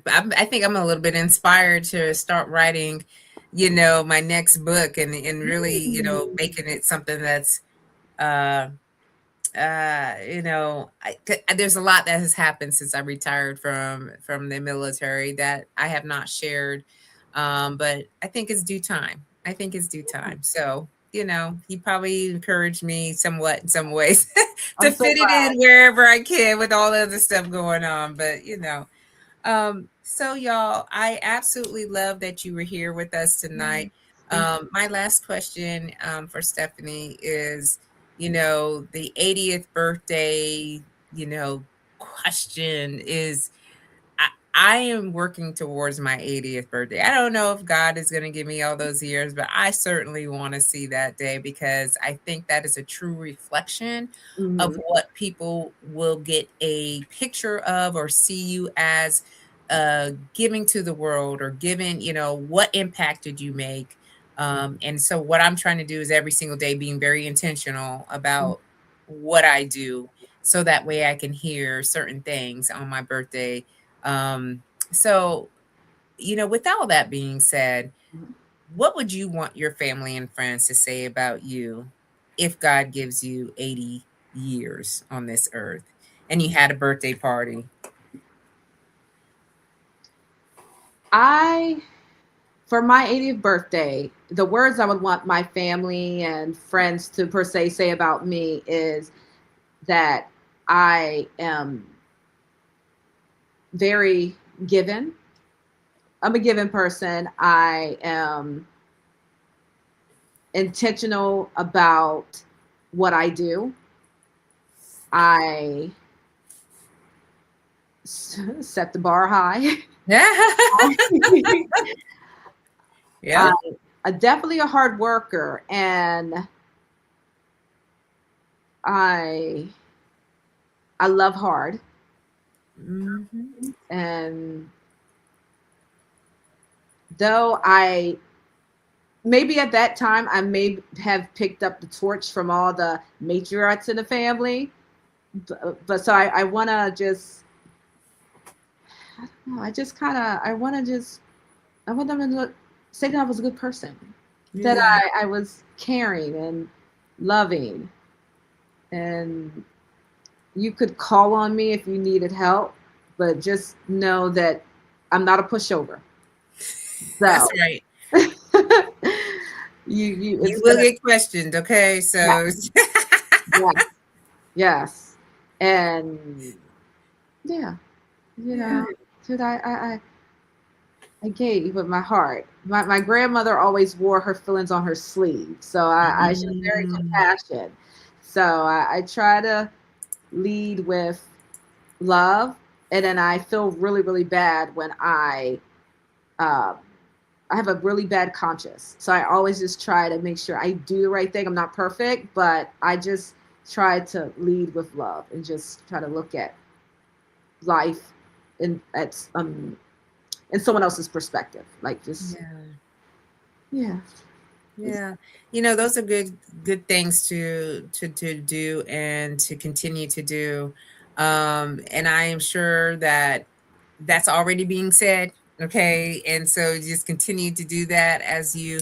I think I'm a little bit inspired to start writing, my next book, and really,
Mm.
making it something that's uh there's a lot that has happened since I retired from the military that I have not shared. But I think it's due time. I think it's due time. So, he probably encouraged me somewhat in some ways to
I'm so
fit it
glad.
in wherever I can with all the other stuff going on. But, so y'all, I absolutely love that you were here with us tonight.
Thank
My last question for Stephanie is, the 80th birthday, question is I am working towards my 80th birthday. I don't know if God is going to give me all those years, but I certainly want to see that day because I think that is a true reflection of
you.
what people will get a picture of or see you as giving to the world or giving, what impact did you make? And so, what I'm trying to do is every single day being very intentional
Mhm.
about what I do so that way I can hear certain things on my birthday. um, so, with all that being said,
Mhm.
what would you want your family and friends to say about you if God gives you 80 years on this earth and you had a birthday party?
I, for my 80th birthday, the words I would want my family and friends to per se say about me is that I am very given. I'm a given person. I am intentional about what I do. I set the bar high. I,
Yep.
I'm definitely a hard worker, and I I love hard.
Mhm.
And though I maybe at that time I may have picked up the torch from all the matriarchs in the family, but so I want to just I don't know, I just kind of I want to just I want them to say that I was a good person, that
Yeah.
I was caring and loving, and you could call on me if you needed help, but just know that I'm not a pushover.
That's
So
right. You
it's
will
gonna,
get questioned, okay?
yeah,
So
yes, yes, and yeah, you
yeah.
know, dude, I gave with my heart. My grandmother always wore her feelings on her sleeve, so she was very
Mm.
compassionate. So I try to lead with love, and then I feel really really bad when uh, I have a really bad conscience. So I always just try to make sure I do the right thing. I'm not perfect, but I just try to lead with love and just try to look at life in someone else's perspective. Like just
Yeah.
yeah.
Yeah. Those are good things to do and to continue to do. And I am sure that that's already being said. Okay. And so just continue to do that as you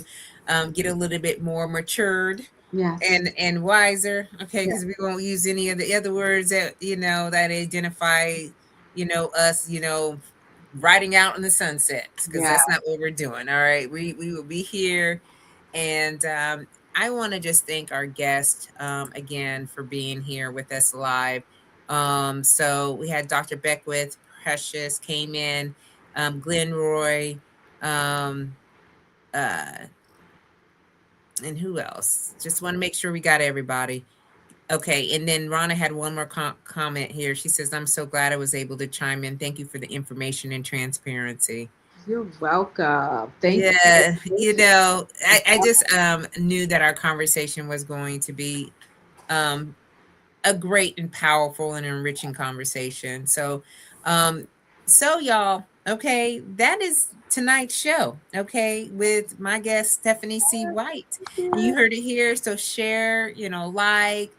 get a little bit more matured
Yes.
and wiser. Okay,
Yeah.
because we won't use any of the other words that that identify, us, riding out in the sunsets, because
Yeah.
that's not what we're doing. All right. We will be here. And I want to just thank our guest again for being here with us live. So we had Dr. Beckwith, Precious came in, Glenn Roy, um, uh, and who else? Just want to make sure we got everybody. Okay, and then Rana had one more comment here. She says, "I'm so glad I was able to chime in. Thank you for the information and transparency."
You're welcome. Thank you for the
Yeah,
invitation.
I just knew that our conversation was going to be um a great and powerful and enriching conversation. Um, so y'all, okay, that is tonight's show, okay, with my guest Stephanie C. White. And you heard it here. So share, like,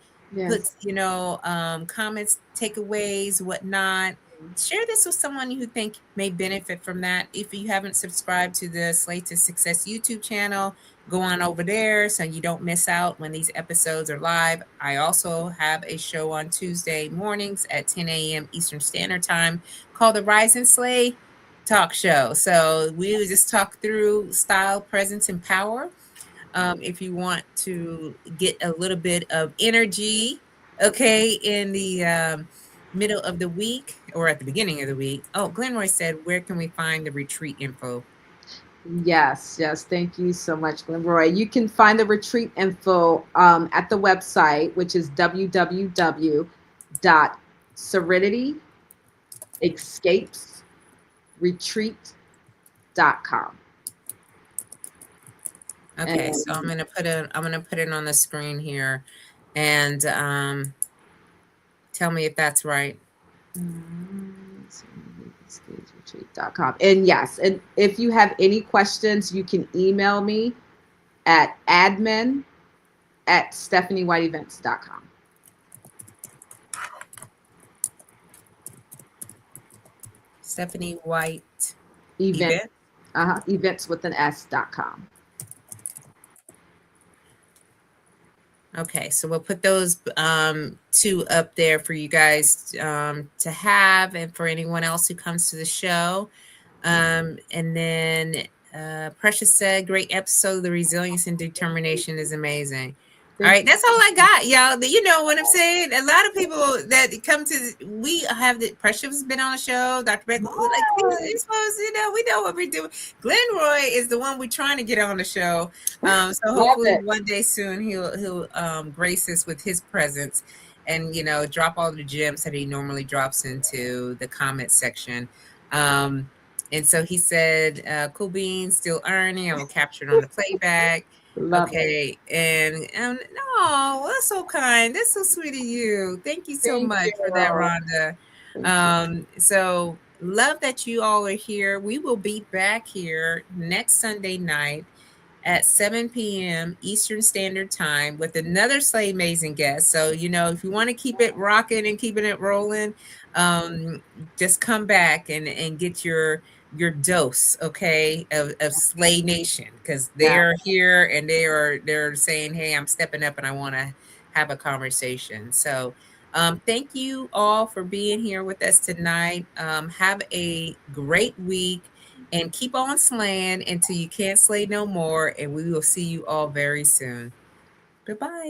put,
Yes.
comments, takeaways, whatnot. Share this with someone you think may benefit from that. If you haven't subscribed to the Slate to Success YouTube channel, go on over there so you don't miss out when these episodes are live. I also have a show on Tuesday mornings at 10 a.m. Eastern Standard Time called the Rise and Slay talk show. So we will just talk through style, presence, and power. If you want to get a little bit of energy, okay, in the middle of the week or at the beginning of the week. Oh, Glenroy said, where can we find the retreat info?
Yes, yes. Thank you so much, Roy. You can find the retreat info at the website, which is www.serenityescapesretreat.com.
Okay, so I'm gonna put it on the screen here, and tell me if that's right.
Retreat.com. And yes, and if you have any questions, you can email me at admin@stephaniewhiteevents.com.
Stephanie White
Event,
event.
events with an S.com.
Okay, so we'll put those two up there for you guys to have, and for anyone else who comes to the show. And then Precious said, great episode. The resilience and determination is amazing. All right, that's all I got, y'all. You know what I'm saying? A lot of people that come to, we have the Precious has been on the show. Dr. Beck, like, you know, we know what we're doing. Glenroy is the one we're trying to get on the show. So hopefully one day soon he'll grace us with his presence, and you know, drop all the gems that he normally drops into the comment section. And so he said, cool beans, still earning. I will capture it on the playback. Okay. And no, that's so kind. That's so sweet of you. Thank you so much for that, Rhonda. So love that you all are here. We will be back here next Sunday night at 7 p.m. Eastern Standard Time with another SLAYMAZING guest. So, you know, if you want to keep it rocking and keeping it rolling, just come back and get your dose, okay, of Slay Nation, because they're here and they're saying, hey, I'm stepping up and I want to have a conversation. So thank you all for being here with us tonight. Have a great week. And keep on slaying until you can't slay no more. And we will see you all very soon. Goodbye.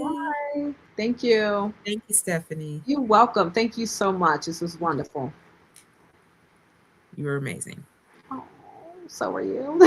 Bye. Thank you.
Thank you, Stephanie.
You're welcome. Thank you so much. This was wonderful.
You were amazing.
Oh, so are you.